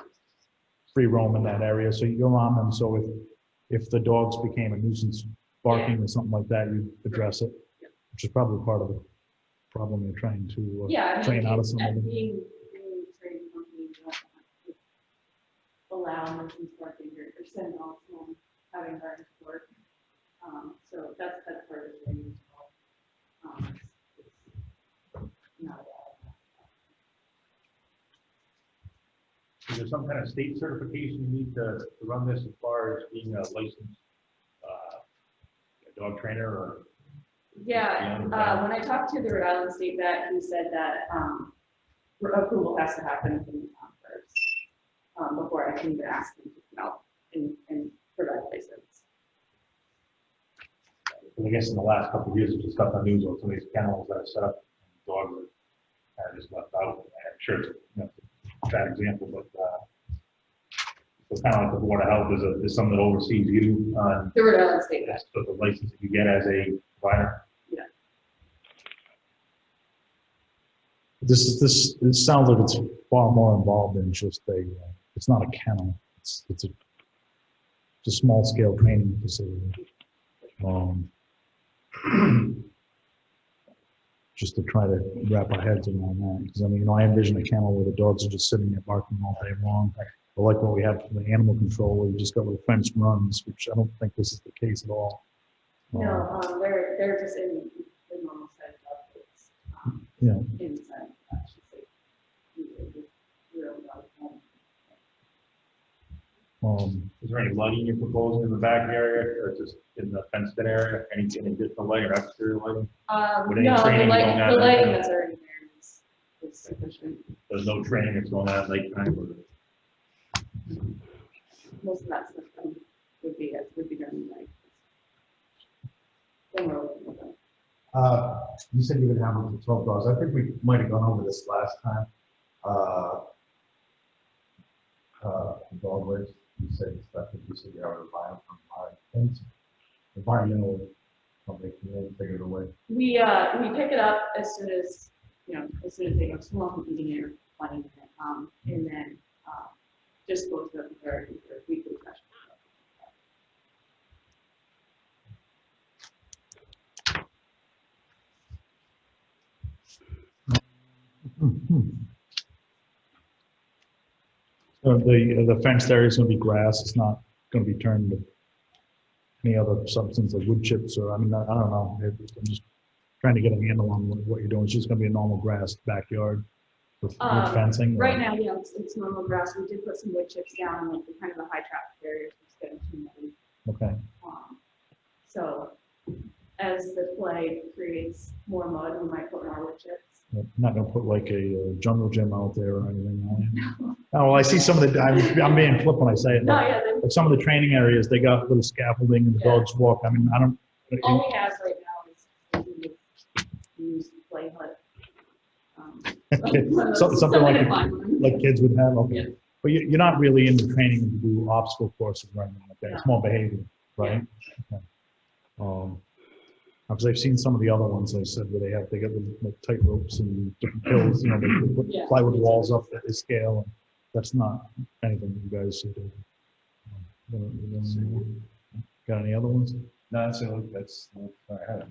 free roam in that area, so you're on them, so if the dogs became a nuisance barking or something like that, you address it, which is probably part of the problem you're trying to train out of some of them. Being trained company, you don't have to allow nuisance barking or send dogs home having learned to work. So that's part of the training as well. It's not all. Is there some kind of state certification you need to run this as far as being a licensed dog trainer or? Yeah, when I talked to the Rhode Island State vet, he said that approval has to happen from the town first before I can even ask him to come out and provide license. I guess in the last couple of years, there's stuff on news on some of these kennels that are set up, and dogs are kind of just left out. I'm sure it's a bad example, but it's kind of like the Board of Health is something that oversees you on The Rhode Island State vet. the license that you get as a provider. Yeah. This sounds like it's far more involved than just it's not a kennel, it's a small scale training facility. Just to try to wrap our heads around that, because I mean, I envision a kennel where the dogs are just sitting there barking all day long. I like what we have for the animal control, where you just got with fenced runs, which I don't think this is the case at all. No, they're just in the normal set of updates. Yeah. Inside, I should say. Real dog home. Is there any lighting you're proposing in the back area, or just in the fenced in area? Any additional lighting or exterior lighting? With any No, the training going on lighting there? that's already there is sufficient. There's no training that's going on at nighttime? Most of that stuff would be done like. When we're looking at them. You said you're gonna have up to 12 dogs. I think we might have gone over this last time. The dog waste, you said you have to buy them from our fence. Environmental company can then take it away. We pick it up as soon as they go small and eating it, finding it, and then just go to the for weekly trash. So the fenced area is going to be grass. It's not going to be turned to any other substance like wood chips or, I mean, I don't know. I'm just trying to get a handle on what you're doing. It's just going to be a normal grass backyard with fencing. Right now, yeah, it's normal grass. We did put some wood chips down, like the kind of the high traffic areas. It's getting too muddy. Okay. So as the play creates more mud, we might put more wood chips. I'm not going to put like a jungle gym out there or anything. Oh, well, I see some of the, I'm being flip when I say it. No, but yeah. like some of the training areas, they got little scaffolding and the Yeah. dogs walk. I mean, I don't. All we have right now is used play hut. Something like kids would have. Okay. Yeah. But you're not really in the training to do obstacle courses or anything like that. It's more behavior, right? Okay. Because I've seen some of the other ones I said where they got the tight ropes and different pills, you know, they put Yeah. plywood walls up that they scale. And that's not anything you guys should do. Got any other ones? No, that's, I have.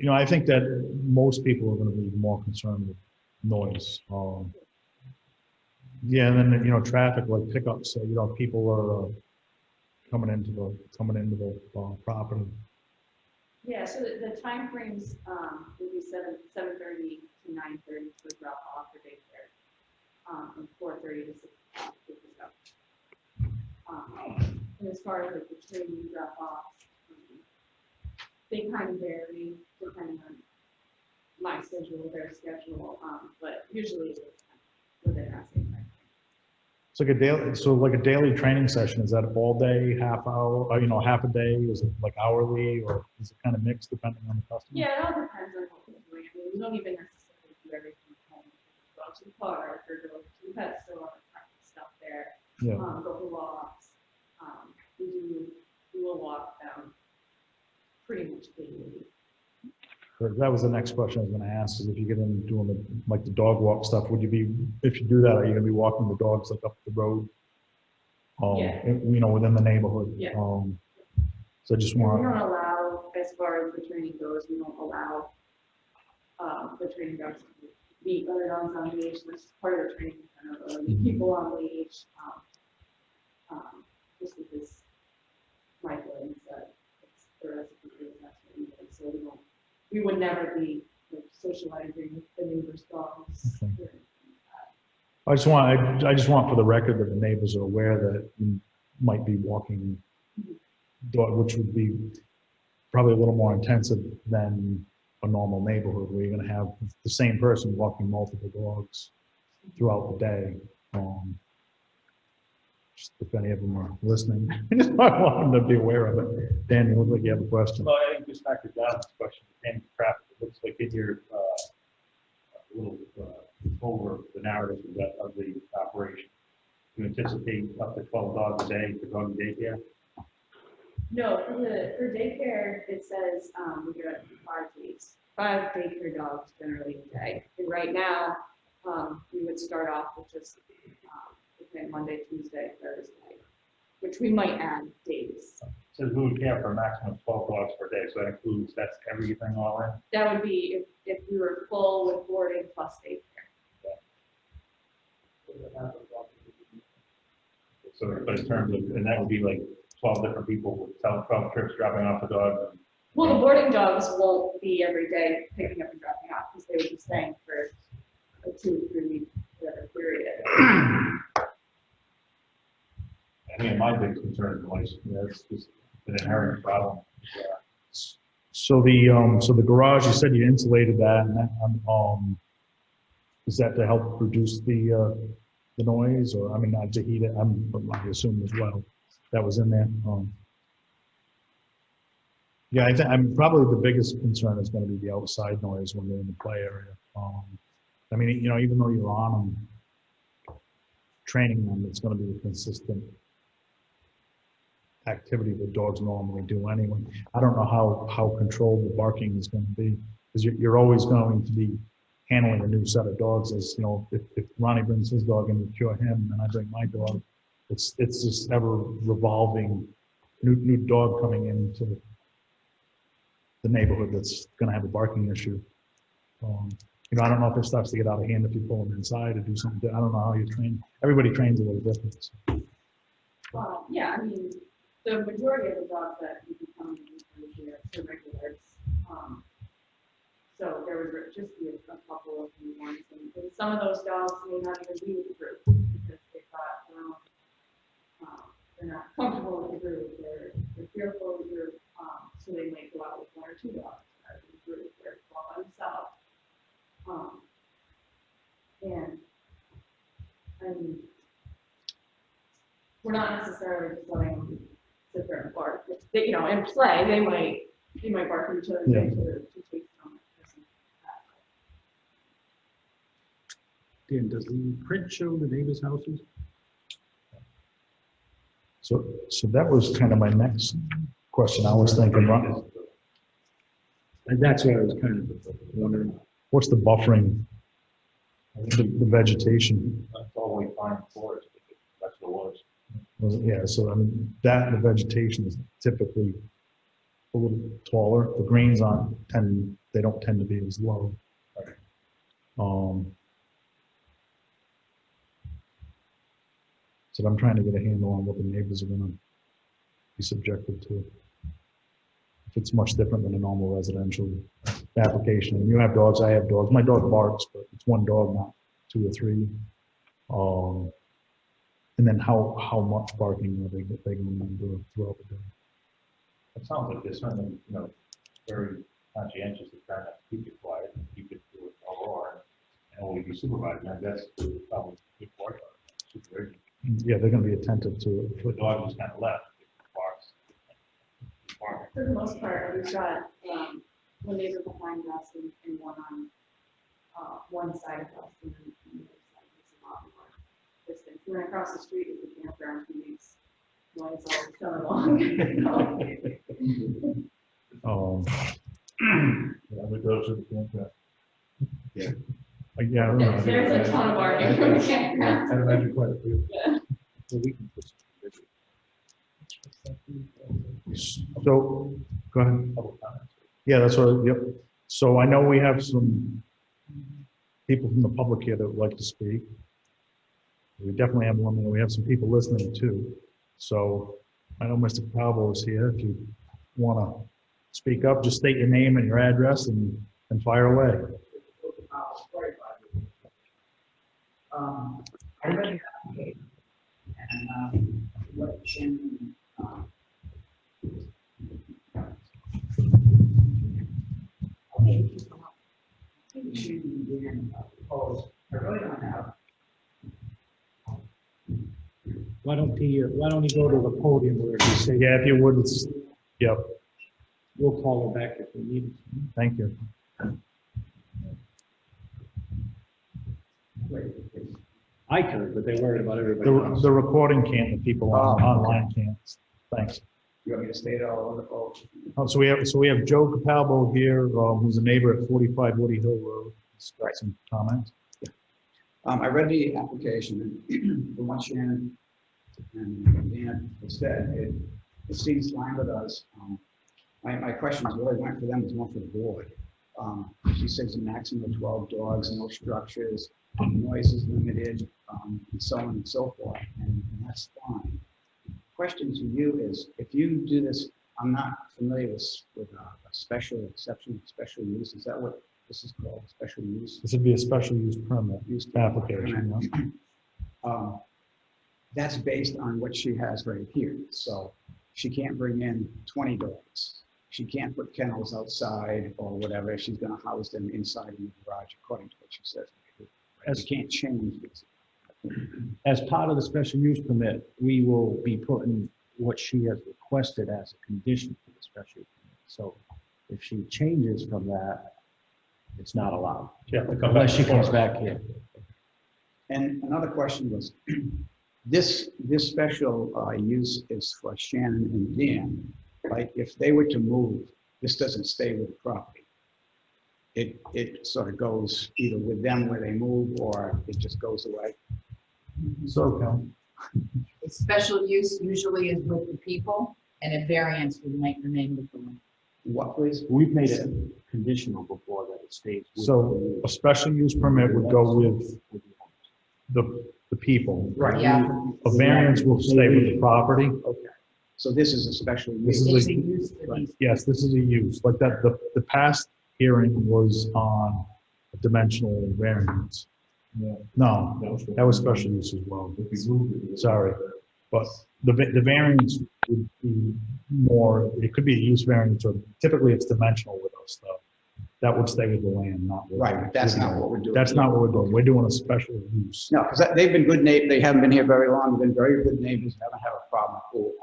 I think that most people are going to be more concerned with noise. Yeah, and then, traffic, like pickups, people are coming into the property. Yeah, so the timeframes, would be 7:30 to 9:30 for drop off for daycare. From 4:30 to 6 o'clock for pickup. And as far as like the training drop offs, they kind of vary depending on my schedule, their schedule, but usually it's within that same time. It's like a daily training session. Is that all day, half hour, or, half a day? Is it like hourly, or is it kind of mixed depending on the customer? Yeah, it all depends on what we're doing. I mean, we don't even necessarily do everything at home. Go out to the park or go to the pet store and practice stuff there. Yeah. Go for walks. We will walk them pretty much daily. That was the next question I was going to ask, is if you get into doing the dog walk stuff, if you do that, are you going to be walking the dogs like up the road? Yeah. Within the neighborhood? Yeah. So I just We want, don't allow, as far as the training goes, we don't allow the training dogs to be other dogs on leash. That's part of the training center, people on leash. Just because my feelings that it's the recipe is that's what we did. So we would never be like socializing with the neighbors' dogs. Okay. Or anything like that. I just want for the record that the neighbors are aware that you might be walking dog, which would be probably a little more intensive than a normal neighborhood where you're going to have the same person walking multiple dogs throughout the day. Just if any of them are listening, I just want them to be aware of it. Dan, you look like you have a question. Well, I think just back to John's question, pertaining to traffic, it looks like in your little over the narrative of the operation, you anticipate up to 12 dogs a day for doggy daycare? No, for daycare, it says we get 5 daycare dogs generally a day. And right now, we would start off with just Monday, Tuesday, Thursday, which we might add days. It says we would care for a maximum of 12 dogs per day, so that includes, that's everything all in? That would be if we were full with boarding plus daycare. So, but in terms of, and that would be like 12 different people with 12 trips dropping off the dogs. Well, the boarding dogs won't be every day picking up and dropping off because they would be staying for a 2 or 3 week whatever period. I mean, my big concern is noise. That's just an inherent problem. So the garage, you said you insulated that, and that, is that to help reduce the noise, or not to heat it? I assume as well that was in there. Yeah, I think probably the biggest concern is going to be the outside noise when they're in the play area. Even though you're on them, training them, it's going to be a consistent activity that dogs normally do anyway. I don't know how controlled the barking is going to be, because you're always going to be handling a new set of dogs. As if Ronnie brings his dog in to cure him, and I bring my dog, it's this ever revolving new dog coming into the neighborhood that's going to have a barking issue. I don't know if it starts to get out of hand if you pull them inside or do something. I don't know how you train. Everybody trains a little different. Yeah, the majority of the dogs that we become here are regulars. So there would just be a couple of new ones, and some of those dogs may not even be with the group because they thought, they're not comfortable with the group, they're fearful of the group, so they might go out with 1 or 2 dogs rather than the group, they're all by themselves. We're not necessarily just letting them sit there and bark. They, in play, they might bark at each other Yeah. to take some. Dan, does the print show the neighbors' houses? So that was kind of my next question. I was thinking, And that's what I was kind of wondering. what's the buffering, the vegetation? That's all we find for it, that's what it was. Yeah, so I mean, the vegetation is typically a little taller. The greens they don't tend to be as low. So I'm trying to get a handle on what the neighbors are gonna be subjected to. If it's much different than a normal residential application. And you have dogs, I have dogs. My dog barks, but it's one dog, not two or three. And then how much barking are they going to do throughout the day? It sounds like they're certainly, very conscientious of trying to keep it quiet and keep it to a roar. And only be supervised, and that's probably good part of it, supervision. Yeah, they're going to be attentive to it. The dog just kind of left, it barks. Barking. For the most part, we've got, one neighbor behind us and one on, one side of us and then the other side is a lot more distance. We went across the street with the campground, he makes noise all summer long. Yeah, we go to the campground. Yeah, I don't know. There's a ton of barking from the campground. I'd imagine quite a few. Yeah. So we can put some So, go ahead. Public comments. Yeah, that's what, yep. So I know we have some people from the public here that would like to speak. We definitely have one, we have some people listening too. So I know Mr. Calvo is here. If you want to speak up, just state your name and your address and fire away. I read it, and what Jim, maybe shouldn't be in proposed. I really don't have. Why don't he go to the podium where he say, Yeah, if you would, yep, we'll call her back if we need. thank you. I could, but they're worried about everybody else. The recording can't, the people online can't. Thanks. You want me to state it all over the phone? Oh, so we have Joe Capalbo here, who's a neighbor at 45 Woody Hill Road. He's got some comments. I read the application, and from what Shannon and Dan have said, it seems fine with us. My questions really weren't for them, it's more for the board. She says a maximum of 12 dogs, no structures, noise is limited, and so on and so forth, and that's fine. Question to you is, if you do this, I'm not familiar with a special exception, special use, is that what this is called, special use? This would be a special use permit application. Yeah. That's based on what she has right here. So she can't bring in 20 dogs. She can't put kennels outside or whatever. She's going to house them inside in the garage, according to what she says. Right? You can't change this. As part of the special use permit, we will be putting what she has requested as a condition for the special use permit. So if she changes from that, it's not allowed. Yeah, to come Unless back she before. comes back here. And another question was, this special use is for Shannon and Dan. Like if they were to move, this doesn't stay with the property. It sort of goes either with them where they move, or it just goes away. So, Cal. A special use usually is with the people, and a variance would make the name of the land. What, please? We've made it conditional before that it stays. with So a special use permit would go with the people. Right. Yeah. A variance will stay with the property. Okay. So this is a special This use. is It's a use for these. Yes, this is a use, like that, the past hearing was on a dimensional variance. No, that was special use as well. Sorry, but the variance would be more, it could be a use variance, or typically it's dimensional with us though. That would stay with the land, not with. Right, but that's not what we're doing. That's not what we're doing. We're doing a special use. No, because they've been good neighbors. They haven't been here very long. They've been very good neighbors. Haven't had a problem at all.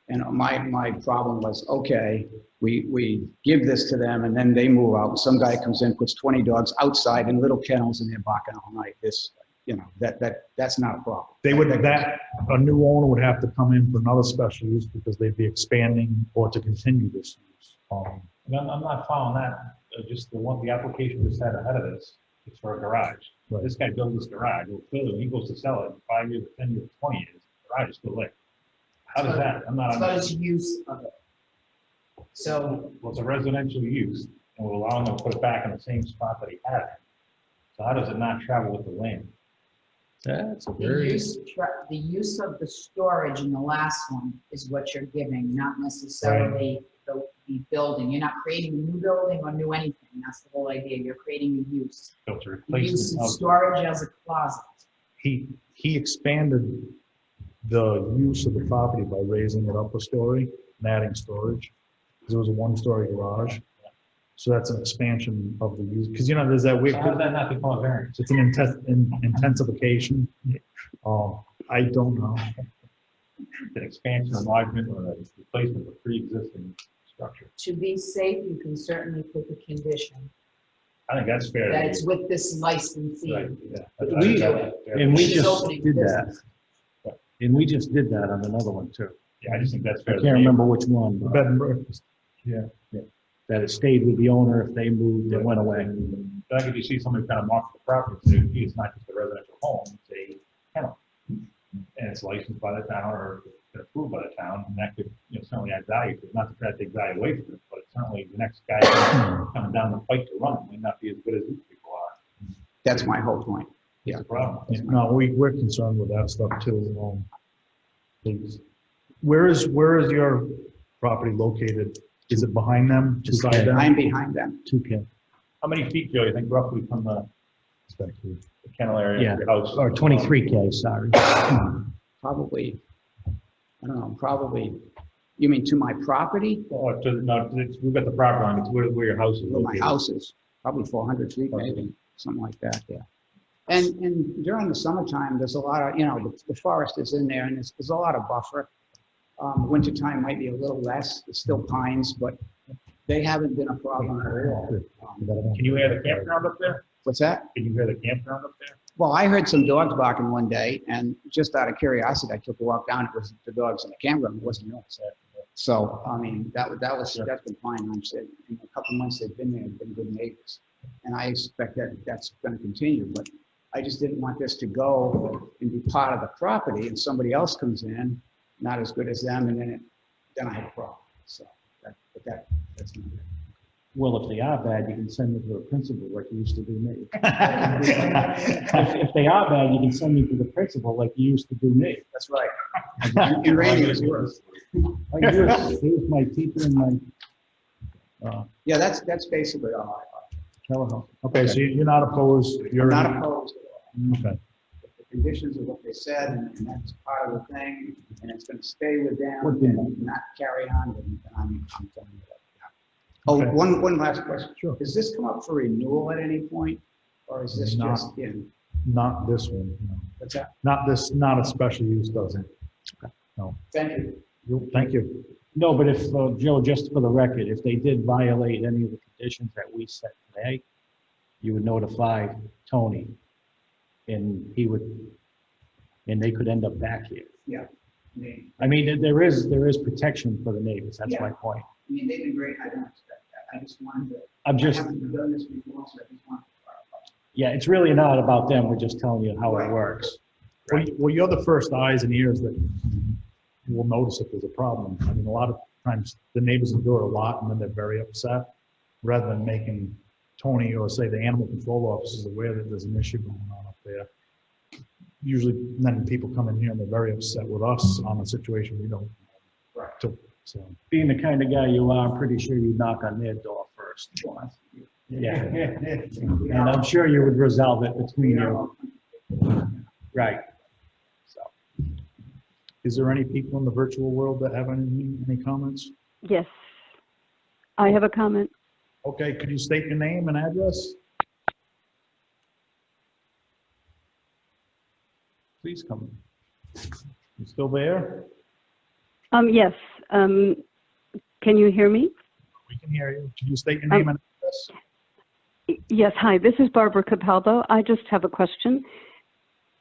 And my problem was, okay, we give this to them and then they move out. Some guy comes in, puts 20 dogs outside in little kennels and they're barking all night. This, that's not a problem. They would, a new owner would have to come in for another special use because they'd be expanding or to continue this use. And I'm not following that, just the application just had ahead of this, it's for a garage. Right. This guy builds this garage, well, clearly, he goes to sell it in 5 years, 10 years, 20 years, the garage is still there. How does that, I'm not, But it's use of it. So well, it's a residential use, and we're allowing him to put it back in the same spot that he had it. So how does it not travel with the land? That's a the use of the storage in the last one is what you're giving, not necessarily the building. You're not creating a new building or new anything. That's the whole idea. You're creating a use. So it's a The replacement use of of- storage as a closet. He expanded the use of the property by raising it up a story and adding storage. Because it was a one-story garage. So that's an expansion of the use, because there's that weird. So how does that not become a variance? It's an intensification. I don't know. An expansion, enlargement, or a replacement of a pre-existing structure. To be safe, you can certainly put the condition I think that's fair. that it's with this licensee. Right, yeah. We- And we She's just opening did that. business. And we just did that on another one too. Yeah, I just think that's I fair. can't remember which one, but Bed and breakfast. that it stayed with the owner if they moved and went away. Like if you see somebody kind of mark the property, say, gee, it's not just a residential home, it's a kennel. And it's licensed by the town or been approved by the town, and that could, certainly add value to it, not to try to take value away from it, but certainly the next guy coming down the pike to run it may not be as good as these people are. That's my whole point. It's a problem. No, we're concerned with that stuff too. Please. Where is your property located? Is it behind them, beside them? I'm behind them. 2K. How many feet, Joe, you think roughly from the It's back here. kennel area Yeah. of your house? Or 23K, sorry. Probably, I don't know, probably, you mean to my property? Or we've got the property line, it's where your house is Well, my located. house is probably 400 feet, maybe, something like that, yeah. And during the summertime, there's a lot of, the forest is in there, and there's a lot of buffer. Wintertime might be a little less, there's still pines, but they haven't been a problem at all. Can you hear the campground up there? What's that? Can you hear the campground up there? Well, I heard some dogs barking one day, and just out of curiosity, I took a walk down. It was the dogs in the campground. It wasn't yours. So, I mean, that's been fine. I'm saying, in a couple months they've been there, they've been good neighbors, and I expect that that's going to continue. But I just didn't want this to go and be part of the property, and somebody else comes in, not as good as them, and then I have a problem. So, that's not good. Well, if they are bad, you can send them to the principal like you used to do me. If they are bad, you can send me to the principal like you used to do me. That's right. And Randy was yours. He was my teacher in my Yeah, that's basically all I telehealth. Okay, so you're not opposed, I'm not opposed. Okay. The conditions of what they said, and that's part of the thing, and it's going to stay with them Would be and not carry on, and I'm fine with it. Yeah. Oh, Okay. one last question. Sure. Does this come up for renewal at any point, or is this Not- just in? Not this one, no. What's that? Not a special use, doesn't. Thank you. Thank you. No, but if, Joe, just for the record, if they did violate any of the conditions that we set today, you would notify Tony, and they could end up back here. Yeah. I I mean, mean, there is protection for the neighbors, that's my point. they've been great. I don't expect that. I just wanted to. I'm I just, haven't done this before, so I just wanted to clarify. yeah, it's really not about them, we're just telling you how it works. Well, you're the first eyes and ears that will notice if there's a problem. I mean, a lot of times the neighbors endure a lot and then they're very upset, rather than making Tony or say the animal control officers aware that there's an issue going on up there. Usually then people come in here and they're very upset with us on a situation we don't. Right. So, Being the kind of guy you are, I'm pretty sure you'd knock on their door first. Yeah, and I'm sure you would resolve it between you. Right. So, is there any people in the virtual world that have any comments? Yes, I have a comment. Okay, could you state your name and address? Please come. You still there? Yes, can you hear me? We can hear you. Could you state your name and address? Yes, hi, this is Barbara Capalbo. I just have a question.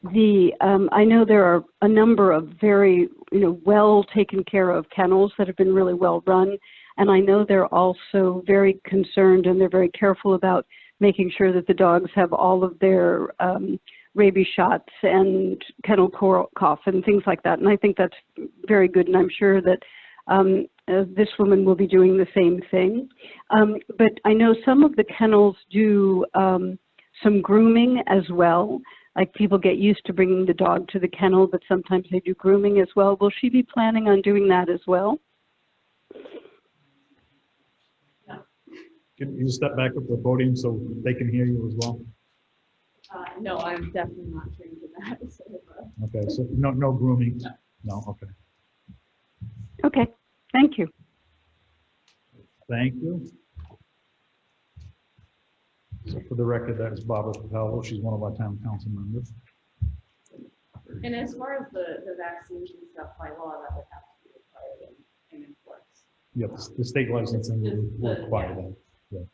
I know there are a number of very, well taken care of kennels that have been really well run. And I know they're also very concerned and they're very careful about making sure that the dogs have all of their rabies shots and kennel cough and things like that. And I think that's very good. And I'm sure that this woman will be doing the same thing. But I know some of the kennels do some grooming as well. Like people get used to bringing the dog to the kennel, but sometimes they do grooming as well. Will she be planning on doing that as well? Can you step back up the podium so they can hear you as well? No, I'm definitely not trained in that. So, Okay, so no grooming? No, okay. Okay, thank you. Thank you. So for the record, that is Barbara Capello. She's one of our town council members. and as far as the vaccines and stuff by law, that would have to be required and enforced. Yep, the state licensing will require that. Yeah.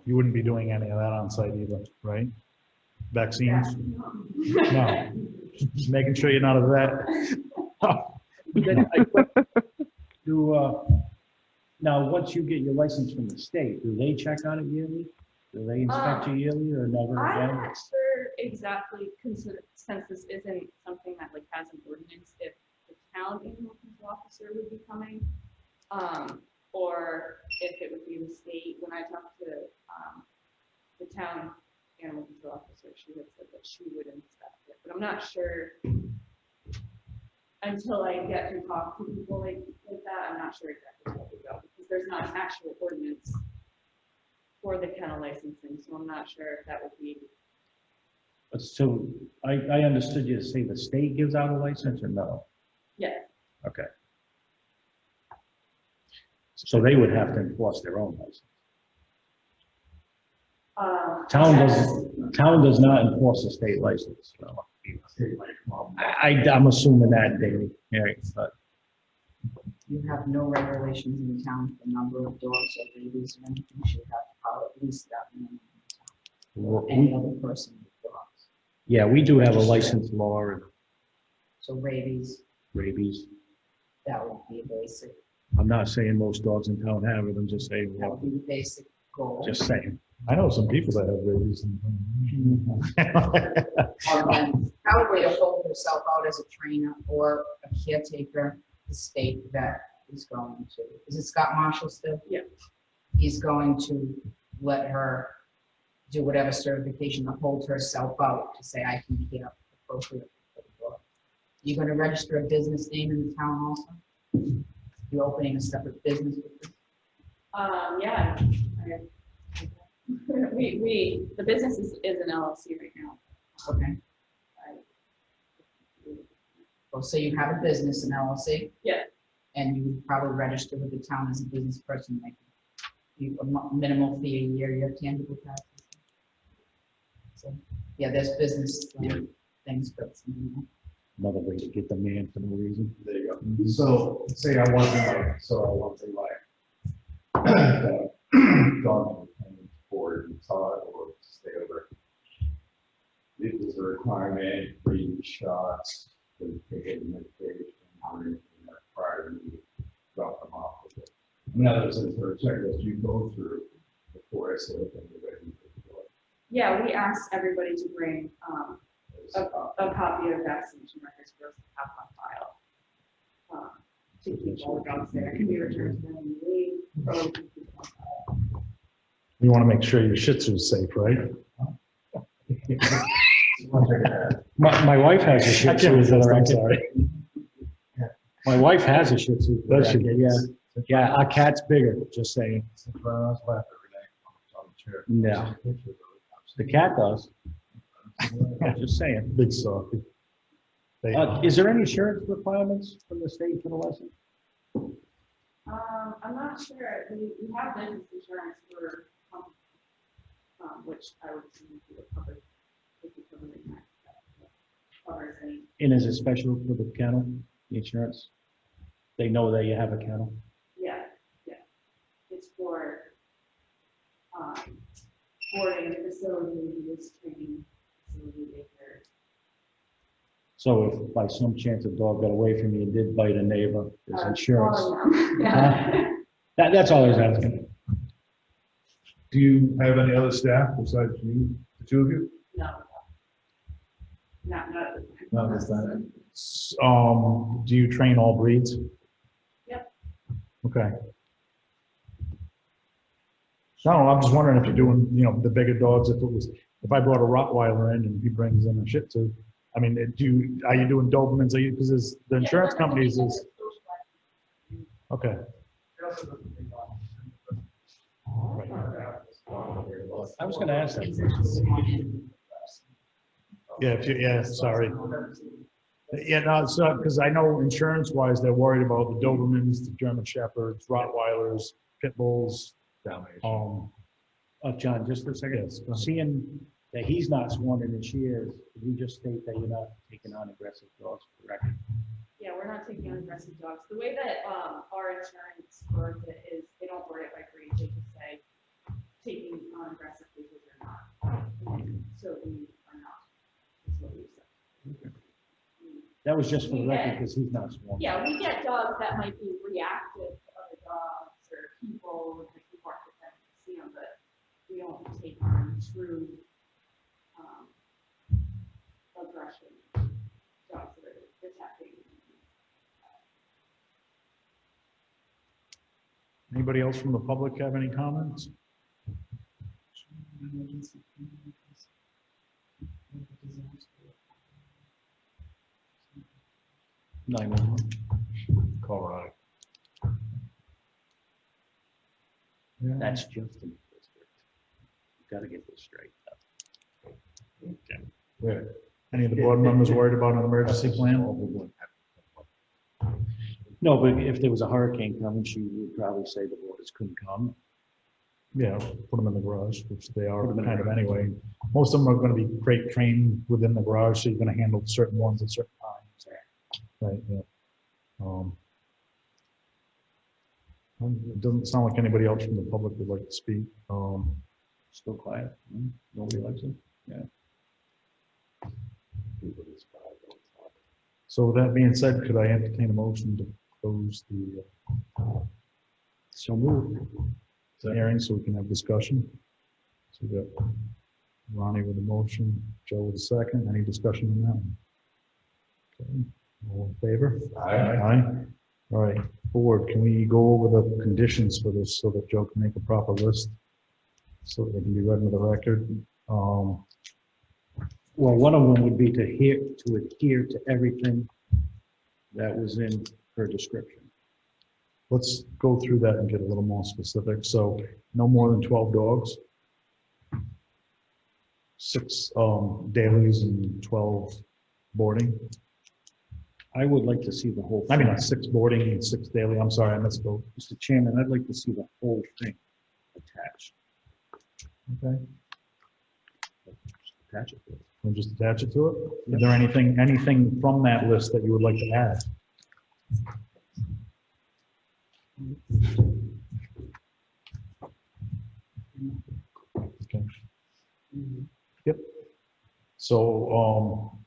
You wouldn't be doing any of that on site either, right? Vaccines? No. Just making sure you're not of that. Now, once you get your license from the state, do they check on it yearly? Do they inspect you yearly or never I'm again? not sure exactly, since this isn't something that like has an ordinance, if the town animal control officer would be coming, or if it would be the state. When I talked to the town animal control officer, she had said that she would inspect it, but I'm not sure until I get to talk to people like that. I'm not sure exactly how to go because there's not an actual ordinance for the kennel licensing, so I'm not sure if that would be. So I understood you to say the state gives out a license or no? Yeah. Okay. So they would have to enforce their own license. Town does not enforce a state license. So. I'm assuming that, Danny. Yeah, but You have no regulations in the town for the number of dogs or babies or anything. You should have to follow at least that minimum in the town. Any other person with dogs. yeah, we do have a license law and So rabies, rabies. that would be a basic, I'm not saying most dogs in town have it. I'm just saying, that would be the basic goal. just saying. I know some people that have rabies. And probably to hold herself out as a trainer or a caretaker, the state vet is going to, is it Scott Marshall still? Yeah. He's going to let her do whatever certification to hold herself out to say, I can care appropriately for the dog. You're gonna register a business name in the town also? You're opening a separate business with this? Yeah. The business is an LLC right now. Okay. Well, so you have a business, an LLC? Yeah. And you would probably register with the town as a business person, like a minimal fee a year, you have tangible taxes. So, yeah, there's business things, but. Another way to get the man for no reason. There you go. So say I want to dog board and saw it or stay over. It was a requirement, free shots, to take any medication or anything prior to me drop them off with it. In other words, there are checklist you go through before I say okay, you're ready for the dog. Yeah, we asked everybody to bring a copy of vaccination records for us to have on file. To keep all the dogs there. It can be returned to them when you leave, or we can keep them on file. You want to make sure your Shih Tzu's safe, right? My wife has a Shih I can't Tzu. resist, I'm sorry. My wife has a Shih Tzu. Does she? Yeah. Yeah, our cat's bigger, just saying. No. The cat does. Just saying. Big softy. Is there any insurance requirements from the state for the license? I'm not sure. We have business insurance for, which I would assume would cover, would be covering that. Covers any. And is it special for the kennel, the insurance? They know that you have a kennel? Yeah. It's for boarding facility, use training, facility, daycare. So if by some chance a dog got away from you and did bite a neighbor, there's insurance. That's all I was asking. Do you have any other staff besides you, the two of you? No. Not. No, that's not. Do you train all breeds? Yep. Okay. No, I'm just wondering if you're doing, the bigger dogs, if I brought a Rottweiler in and he brings in a Shih Tzu, I mean, are you doing Dobermans? Because the insurance companies is, okay. I was gonna ask that. Yeah, sorry. Yeah, no, so, because I know insurance-wise, they're worried about the Dobermans, the German Shepherds, Rottweilers, Pit Bulls. John, just for a second, seeing that he's not sworn in this year, could you just state that you're not taking on aggressive dogs, correct? Yeah, we're not taking on aggressive dogs. The way that our insurance works it is they don't word it by breed. They just say taking on aggressive behavior or not. So we are not. Is what we said. That was just for the record because he's not sworn. Yeah, we get dogs that might be reactive to other dogs or people because we work with them to see them, but we don't take on true aggression dogs that are attacking. Anybody else from the public have any comments? Colorado. That's just in the district. You gotta get this straight. Any of the board members worried about an emergency plan? No, but if there was a hurricane coming, she would probably say the boarders couldn't come. Yeah, put them in the garage, which they are Put 'em in kind the of garage. anyway. Most of them are going to be crate trained within the garage, so you're going to handle certain ones at certain times. Right, yeah. It doesn't sound like anybody else from the public would like to speak. Still quiet. Nobody likes it. Yeah. So with that being said, could I entertain a motion to close the So moved. hearing so we can have discussion? So we got Ronnie with a motion, Joe with a second. Any discussion on that one? Okay, all in favor? Aye. All right, board, can we go over the conditions for this so that Joe can make a proper list? So they can be read into the record. Well, one of them would be to adhere to everything that was in her description. Let's go through that and get a little more specific. So no more than 12 dogs. 6 dailies and 12 boarding. I would like to see the whole. I mean, thing. 6 boarding and 6 daily. I'm sorry, I misspoke. Mr. Chairman, I'd like to see the whole thing attached. Okay. Attach it. to it. We'll just attach it to it. Is there anything from that list that you would like to add? Okay. Yep. So,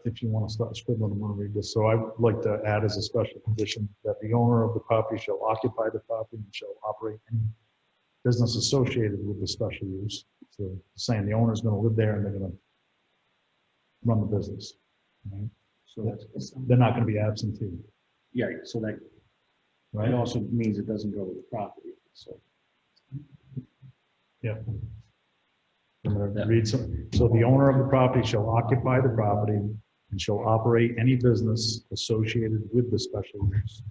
if you want to start scribbling, I'm going to read this. So I'd like to add as a special condition that the owner of the property shall occupy the property and shall operate any business associated with the special use. So saying the owner's going to live there and they're going to run the business. Right? So that's, They're not going to be absentee. yeah, so that, Right? it also means it doesn't go with the property, so. Yeah. I'm gonna read some. So the owner of the property shall occupy the property and shall operate any business associated with the special use.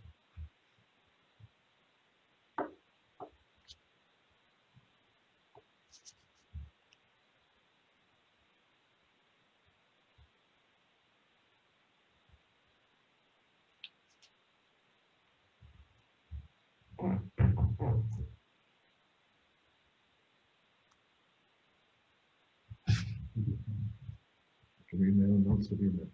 Can we email notes to be there?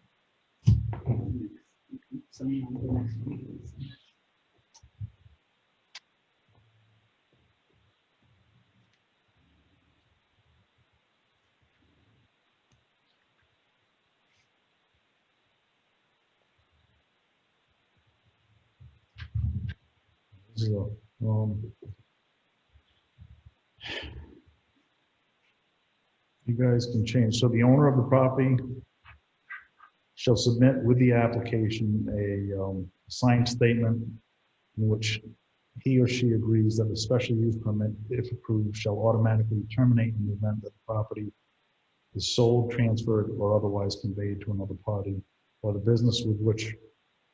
we go. You guys can change. So the owner of the property shall submit with the application a signed statement in which he or she agrees that the special use permit, if approved, shall automatically terminate in the event that the property is sold, transferred, or otherwise conveyed to another party, or the business with which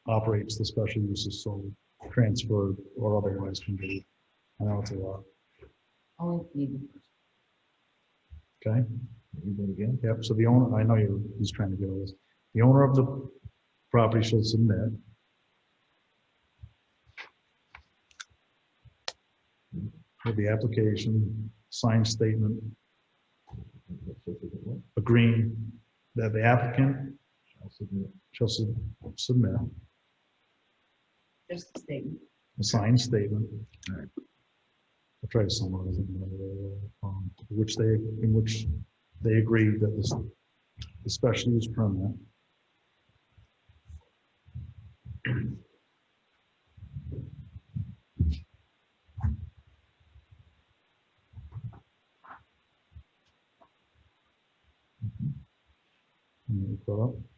operates the special use is sold, transferred, or otherwise conveyed. I know it's a lot. Only need Okay? Read that again. Yep, so the owner, I know he's trying to get all this. The owner of the property shall submit with the application, signed statement, agreeing that the applicant shall submit just a statement. a signed statement. I'll try to summarize it. In which they agree that the special use permit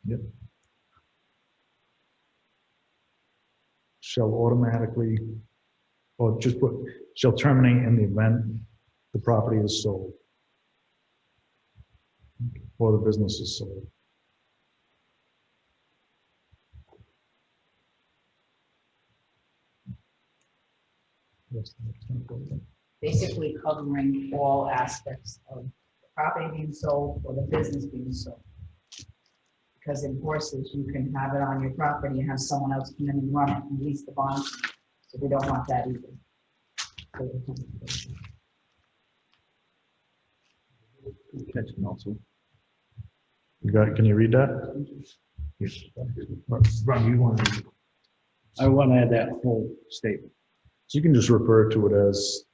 Yep. Shall automatically, or just put, shall terminate in the event the property is sold or the business is sold. Basically covering all aspects of the property being sold or the business being sold. Because in horses, you can have it on your property and have someone else come in and run it and lease the barn. So we don't want that either. Catching also. You got it? Can you read that? Yes. Ron, you want to? I want to add that whole statement. So you can just refer to it as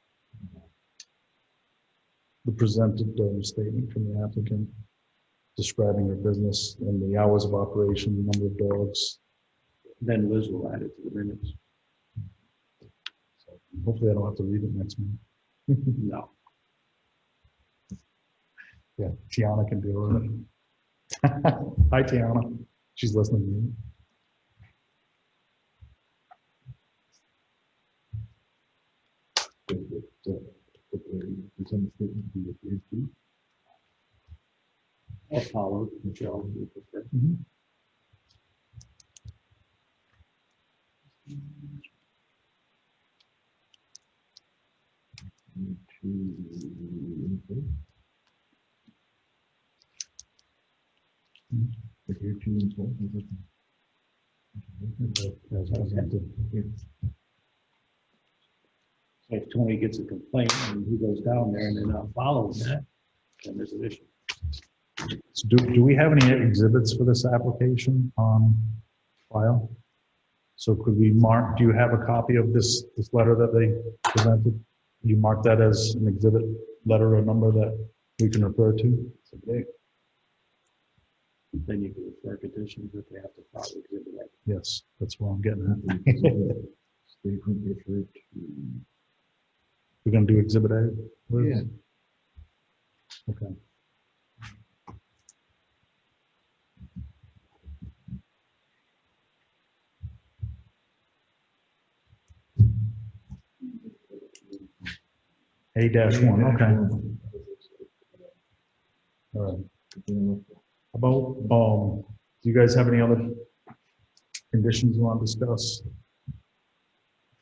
the presented statement from the applicant describing their business and the hours of operation, the number of dogs. Then Liz will add it to the minutes. So hopefully I don't have to read it next month. No. Yeah, Tiana can deal with it. Hi, Tiana. She's listening to me. I'll follow Michelle. So if Tony gets a complaint and he goes down there and they're not following that, then there's an issue. So do we have any exhibits for this application on file? So could we mark, do you have a copy of this letter that they presented? You mark that as an exhibit letter or number that we can refer to? Okay. Then you can refer petitions that they have to file exhibit A. Yes, that's what I'm getting at. Statement referred to. We're gonna do exhibit A? Liz? Yeah. Okay. A-1, okay. All right. About, do you guys have any other conditions you want to discuss? I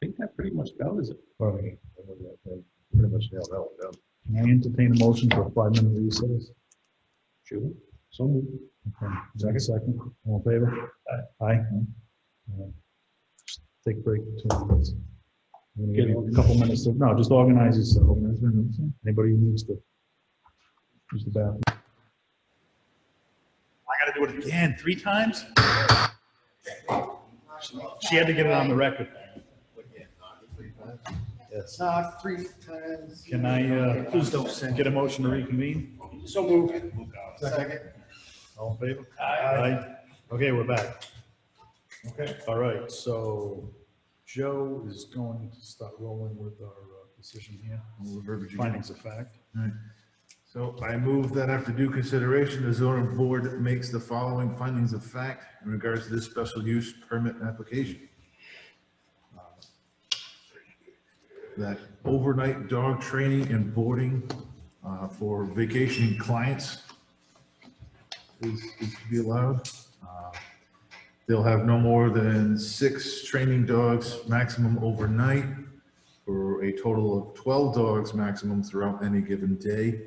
think that pretty much covers it. All right. Pretty much nailed that one down. Can I entertain a motion for a 5-minute recess? Sure. So moved. Okay. Second. All in favor? Aye. Just take a break. 2 minutes. I'm gonna give you a couple minutes to, no, just organize yourself. Anybody who needs to use the bathroom. I gotta do it again 3 times? She had to get it on the record. Yes. 3 times. Can I, please don't get a motion to reconvene? So moved. Second. All in favor? Aye. Okay, we're back. Okay. All right, so Joe is going to start rolling with our decision here, All the verbiage again. findings of fact. So I move that after due consideration, the zoning board makes the following findings of fact in regards to this special use permit application. That overnight dog training and boarding for vacationing clients is to be allowed. They'll have no more than 6 training dogs maximum overnight, for a total of 12 dogs maximum throughout any given day.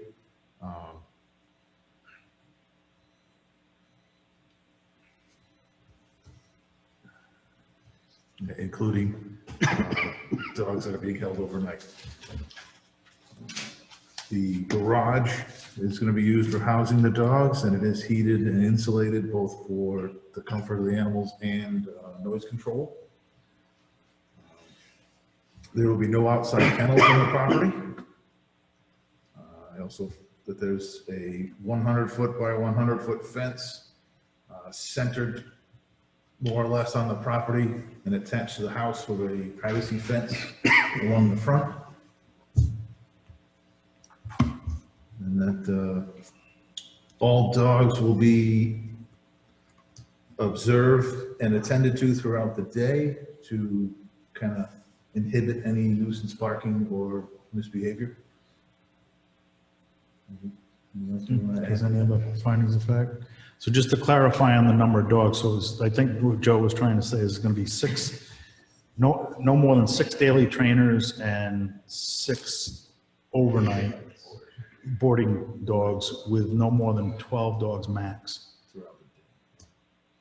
Including dogs that are being held overnight. The garage is going to be used for housing the dogs, and it is heated and insulated both for the comfort of the animals and noise control. There will be no outside kennels on the property. Also, that there's a 100-foot by 100-foot fence centered more or less on the property and attached to the house with a privacy fence along the front. And that all dogs will be observed and attended to throughout the day to kind of inhibit any nuisance barking or misbehavior. Has any other findings of fact? So just to clarify on the number of dogs, so I think what Joe was trying to say is going to be 6, no more than 6 daily trainers and 6 overnight boarding dogs with no more than 12 dogs max.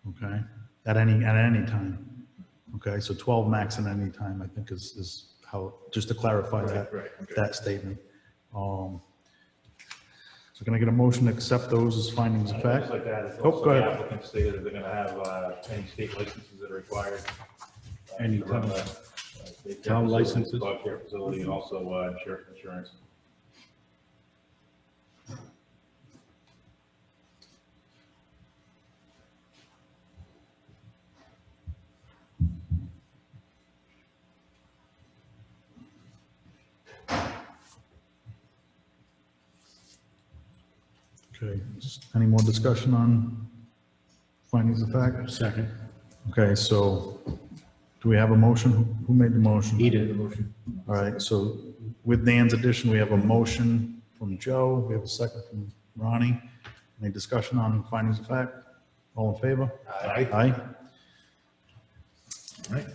Okay, at any time. Okay, so 12 max at any time, I think is how, just to clarify that, that statement. So can I get a motion to accept those as findings of fact? Just like that, it's Oh, also go the ahead. applicant stated that they're gonna have any state licenses that are required. Any to run town- the, daycare town facility, licenses? Dog care facility, and also insurance. Okay, just any more discussion on findings of fact? Second. Okay, so do we have a motion? Who made the motion? He did the motion. All right, so with Dan's addition, we have a motion from Joe, we have a second from Ronnie. Any discussion on findings of fact? All in favor? Aye. Aye. All right.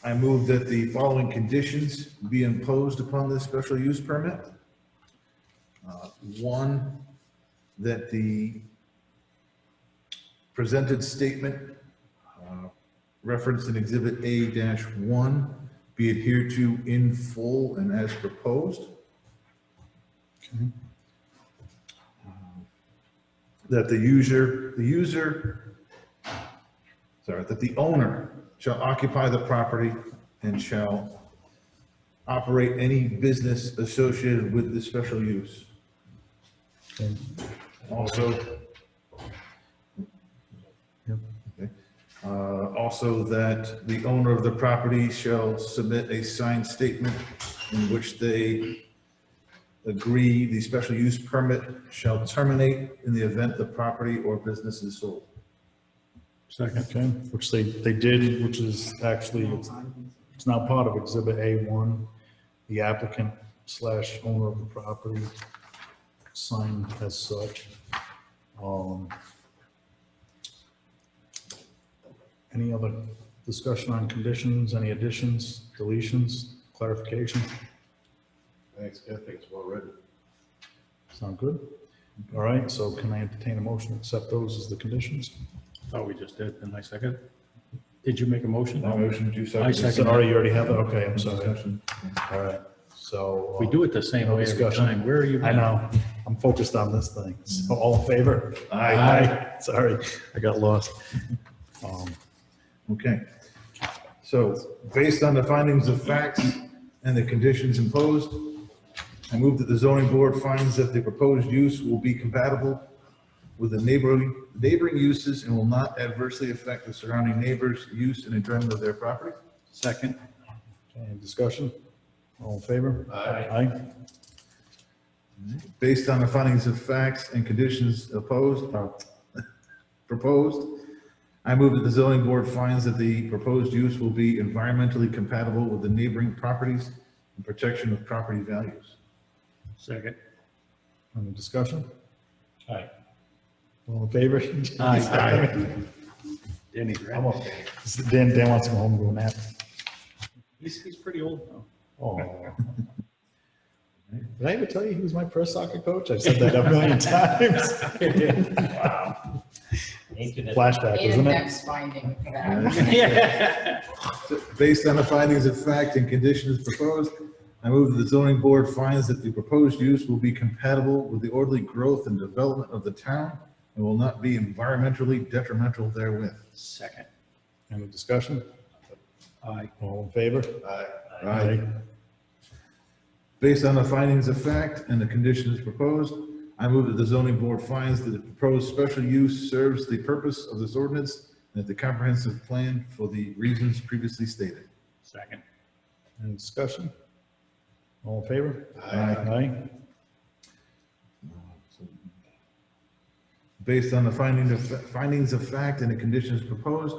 I move that the following conditions be imposed upon this special use permit. One, that the presented statement referenced in Exhibit A-1 be adhered to in full and as proposed. That that the owner shall occupy the property and shall operate any business associated with the special use. Okay. Also, Yep. okay. Also that the owner of the property shall submit a signed statement in which they agree the special use permit shall terminate in the event the property or business is sold. Second, okay, which they did, which is actually, it's now part of Exhibit A1. The applicant / owner of the property signed as such. Any other discussion on conditions, any additions, deletions, clarification? I think it's well written. Sound good? All right, so can I entertain a motion to accept those as the conditions? Thought we just did, and I second. Did you make a motion? Motion to second. I second. Oh, you already have that, okay, I'm sorry. All right, so. We do it the same No way every discussion. time. Where are you? I know, I'm focused on this thing. So all in favor? Aye. Sorry, I got lost. Okay. So based on the findings of facts and the conditions imposed, I move that the zoning board finds that the proposed use will be compatible with the neighboring uses and will not adversely affect the surrounding neighbors' use and enjoyment of their property. Second. Okay, any discussion? All in favor? Aye. Based on the findings of facts and conditions proposed, I move that the zoning board finds that the proposed use will be environmentally compatible with the neighboring properties and protection of property values. Second. Any discussion? Aye. All in favor? Danny's right. I'm okay. Dan wants to go home and go nap. He's pretty old now. Oh. Did I ever tell you he was my pro soccer coach? I've said that a million times. Wow. Flashback, And isn't it? next finding of fact. Based on the findings of fact and conditions proposed, I move that the zoning board finds that the proposed use will be compatible with the orderly growth and development of the town and will not be environmentally detrimental therewith. Second. Any discussion? Aye. All in favor? Aye. Based on the findings of fact and the conditions proposed, I move that the zoning board finds that the proposed special use serves the purpose of this ordinance and that the comprehensive plan for the reasons previously stated. Second. Any discussion? All in favor? Aye. Based on the findings of fact and the conditions proposed,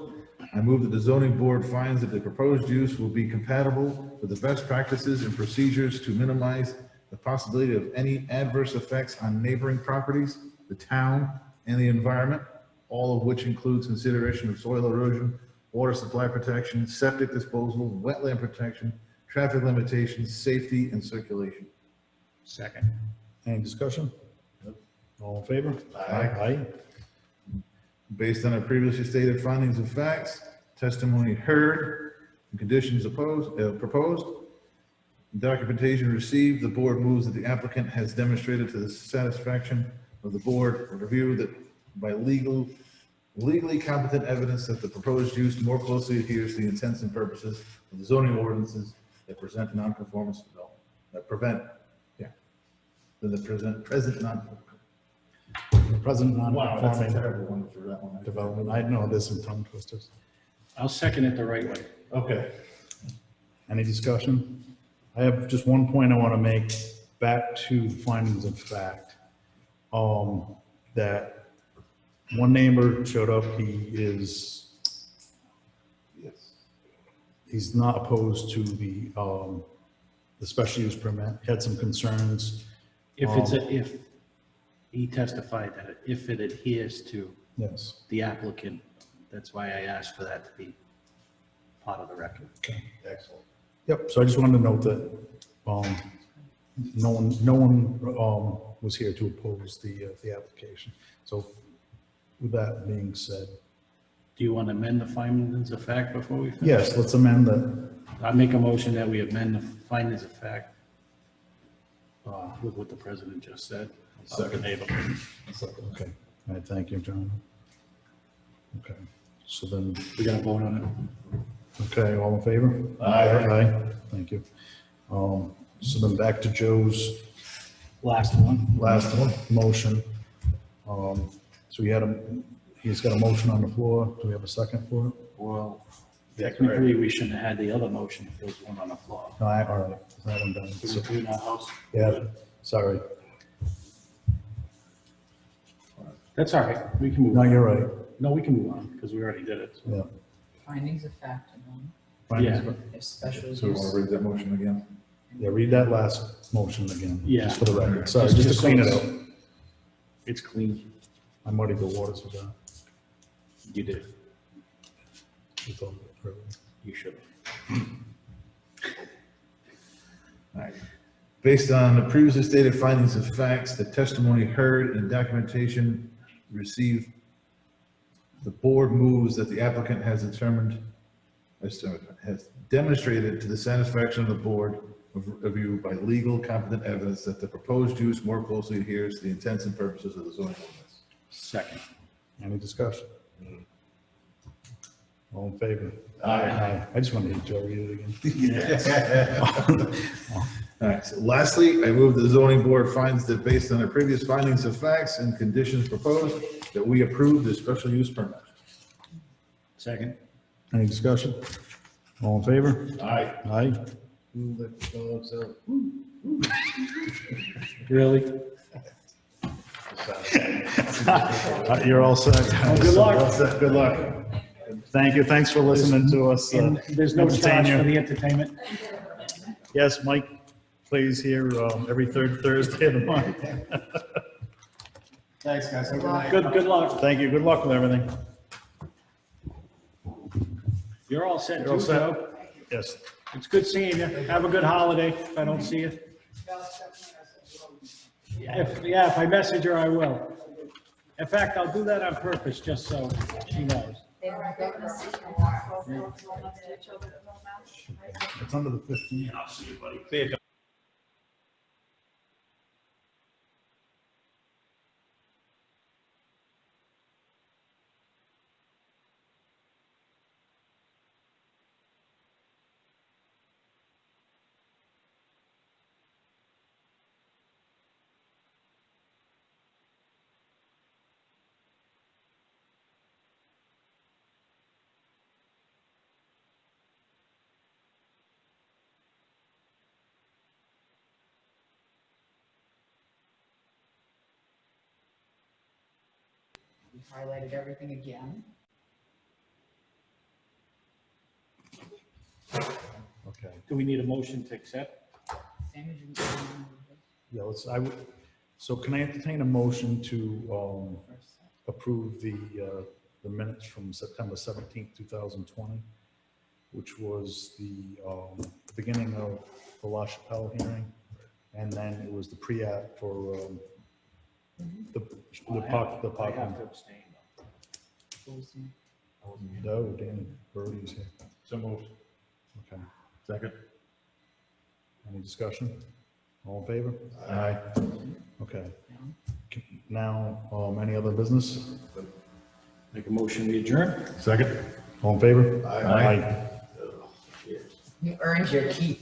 I move that the zoning board finds that the proposed use will be compatible with the best practices and procedures to minimize the possibility of any adverse effects on neighboring properties, the town, and the environment, all of which includes consideration of soil erosion, water supply protection, septic disposal, wetland protection, traffic limitations, safety, and circulation. Second. Any discussion? All in favor? Aye. Based on the previously stated findings of facts, testimony heard, and conditions proposed, documentation received, the board moves that the applicant has demonstrated to the satisfaction of the board review that by legally competent evidence that the proposed use more closely adheres to the intents and purposes of the zoning ordinances that present non-conformance development, than the present non-conformance. Present Wow, that's a non-conforming terrible one for that one. development. I know there's some tongue twisters. I'll second it the right way. Okay. Any discussion? I have just one point I want to make back to the findings of fact. That one neighbor showed up, he's not opposed to the special use permit, had some concerns. If he testified that if it adheres to Yes. the applicant, that's why I asked for that to be part of the record. Okay. Excellent. Yep, so I just wanted to note that no one was here to oppose the application. So with that being said, Do you want to amend the findings of fact before we finish? yes, let's amend that. I make a motion that we amend the findings of fact with what the president just said. about the neighbor. Okay, all right, thank you, John. Okay, so then, We got to vote on it. okay, all in favor? Aye. Thank you. So then back to Joe's Last one. last motion. So he's got a motion on the floor. Do we have a second for it? Well, technically, we shouldn't have had the other motion if there was one on the floor. No, all right, that one done. Can we do that, House? Yeah, sorry. That's all right. We can move No, on. you're right. No, we can move on because we already did it. so. Yeah. Findings of fact, and then Findings Yeah. of- if special So we want use. to read that motion again? Yeah, read that last motion again. Yeah. Just for the record. Sorry, just to so clean it it's- up. It's clean. I muddied the waters with that. You did. With all the- You should. All right. Based on the previously stated findings of facts, the testimony heard and documentation received, the board moves that the applicant has demonstrated to the satisfaction of the board of review by legal competent evidence that the proposed use more closely adheres to the intents and purposes of the zoning ordinance. Second. Any discussion? All in favor? Aye. I just wanted to Joe read it again. All right, so lastly, I move the zoning board finds that based on the previous findings of facts and conditions proposed, that we approve the special use permit. Second. Any discussion? All in favor? Aye. Aye. Move the dogs out. Really? You're all set. guys. Good luck. All set. Good luck. Thank you. Thanks for listening to us. And there's no entertain charge you. for the entertainment? Yes, Mike plays here every third Thursday of the month. Thanks, guys. Have a good night. Good luck. Thank you. Good luck with everything. You're all set You're too, all set. Joe. Yes. It's good seeing you. Have a good holiday if I don't see you. If I message her, I will. In fact, I'll do that on purpose, just so she knows. They were going to see you. It's under the 15. I'll see you, buddy. See you, Joe. We highlighted everything again. Okay. Do we need a motion to accept? Same as you did. Yeah, so can I entertain a motion to approve the minutes from September 17th, 2020, which was the beginning of the La Chapelle hearing, and then it was the pre-app for the park. I have to abstain. No, Danny Birdie's here. So moved. Okay. Second. Any discussion? All in favor? Aye. Okay. Now, any other business? Make a motion, we adjourn? Second. All in favor? Aye. You earned your keep.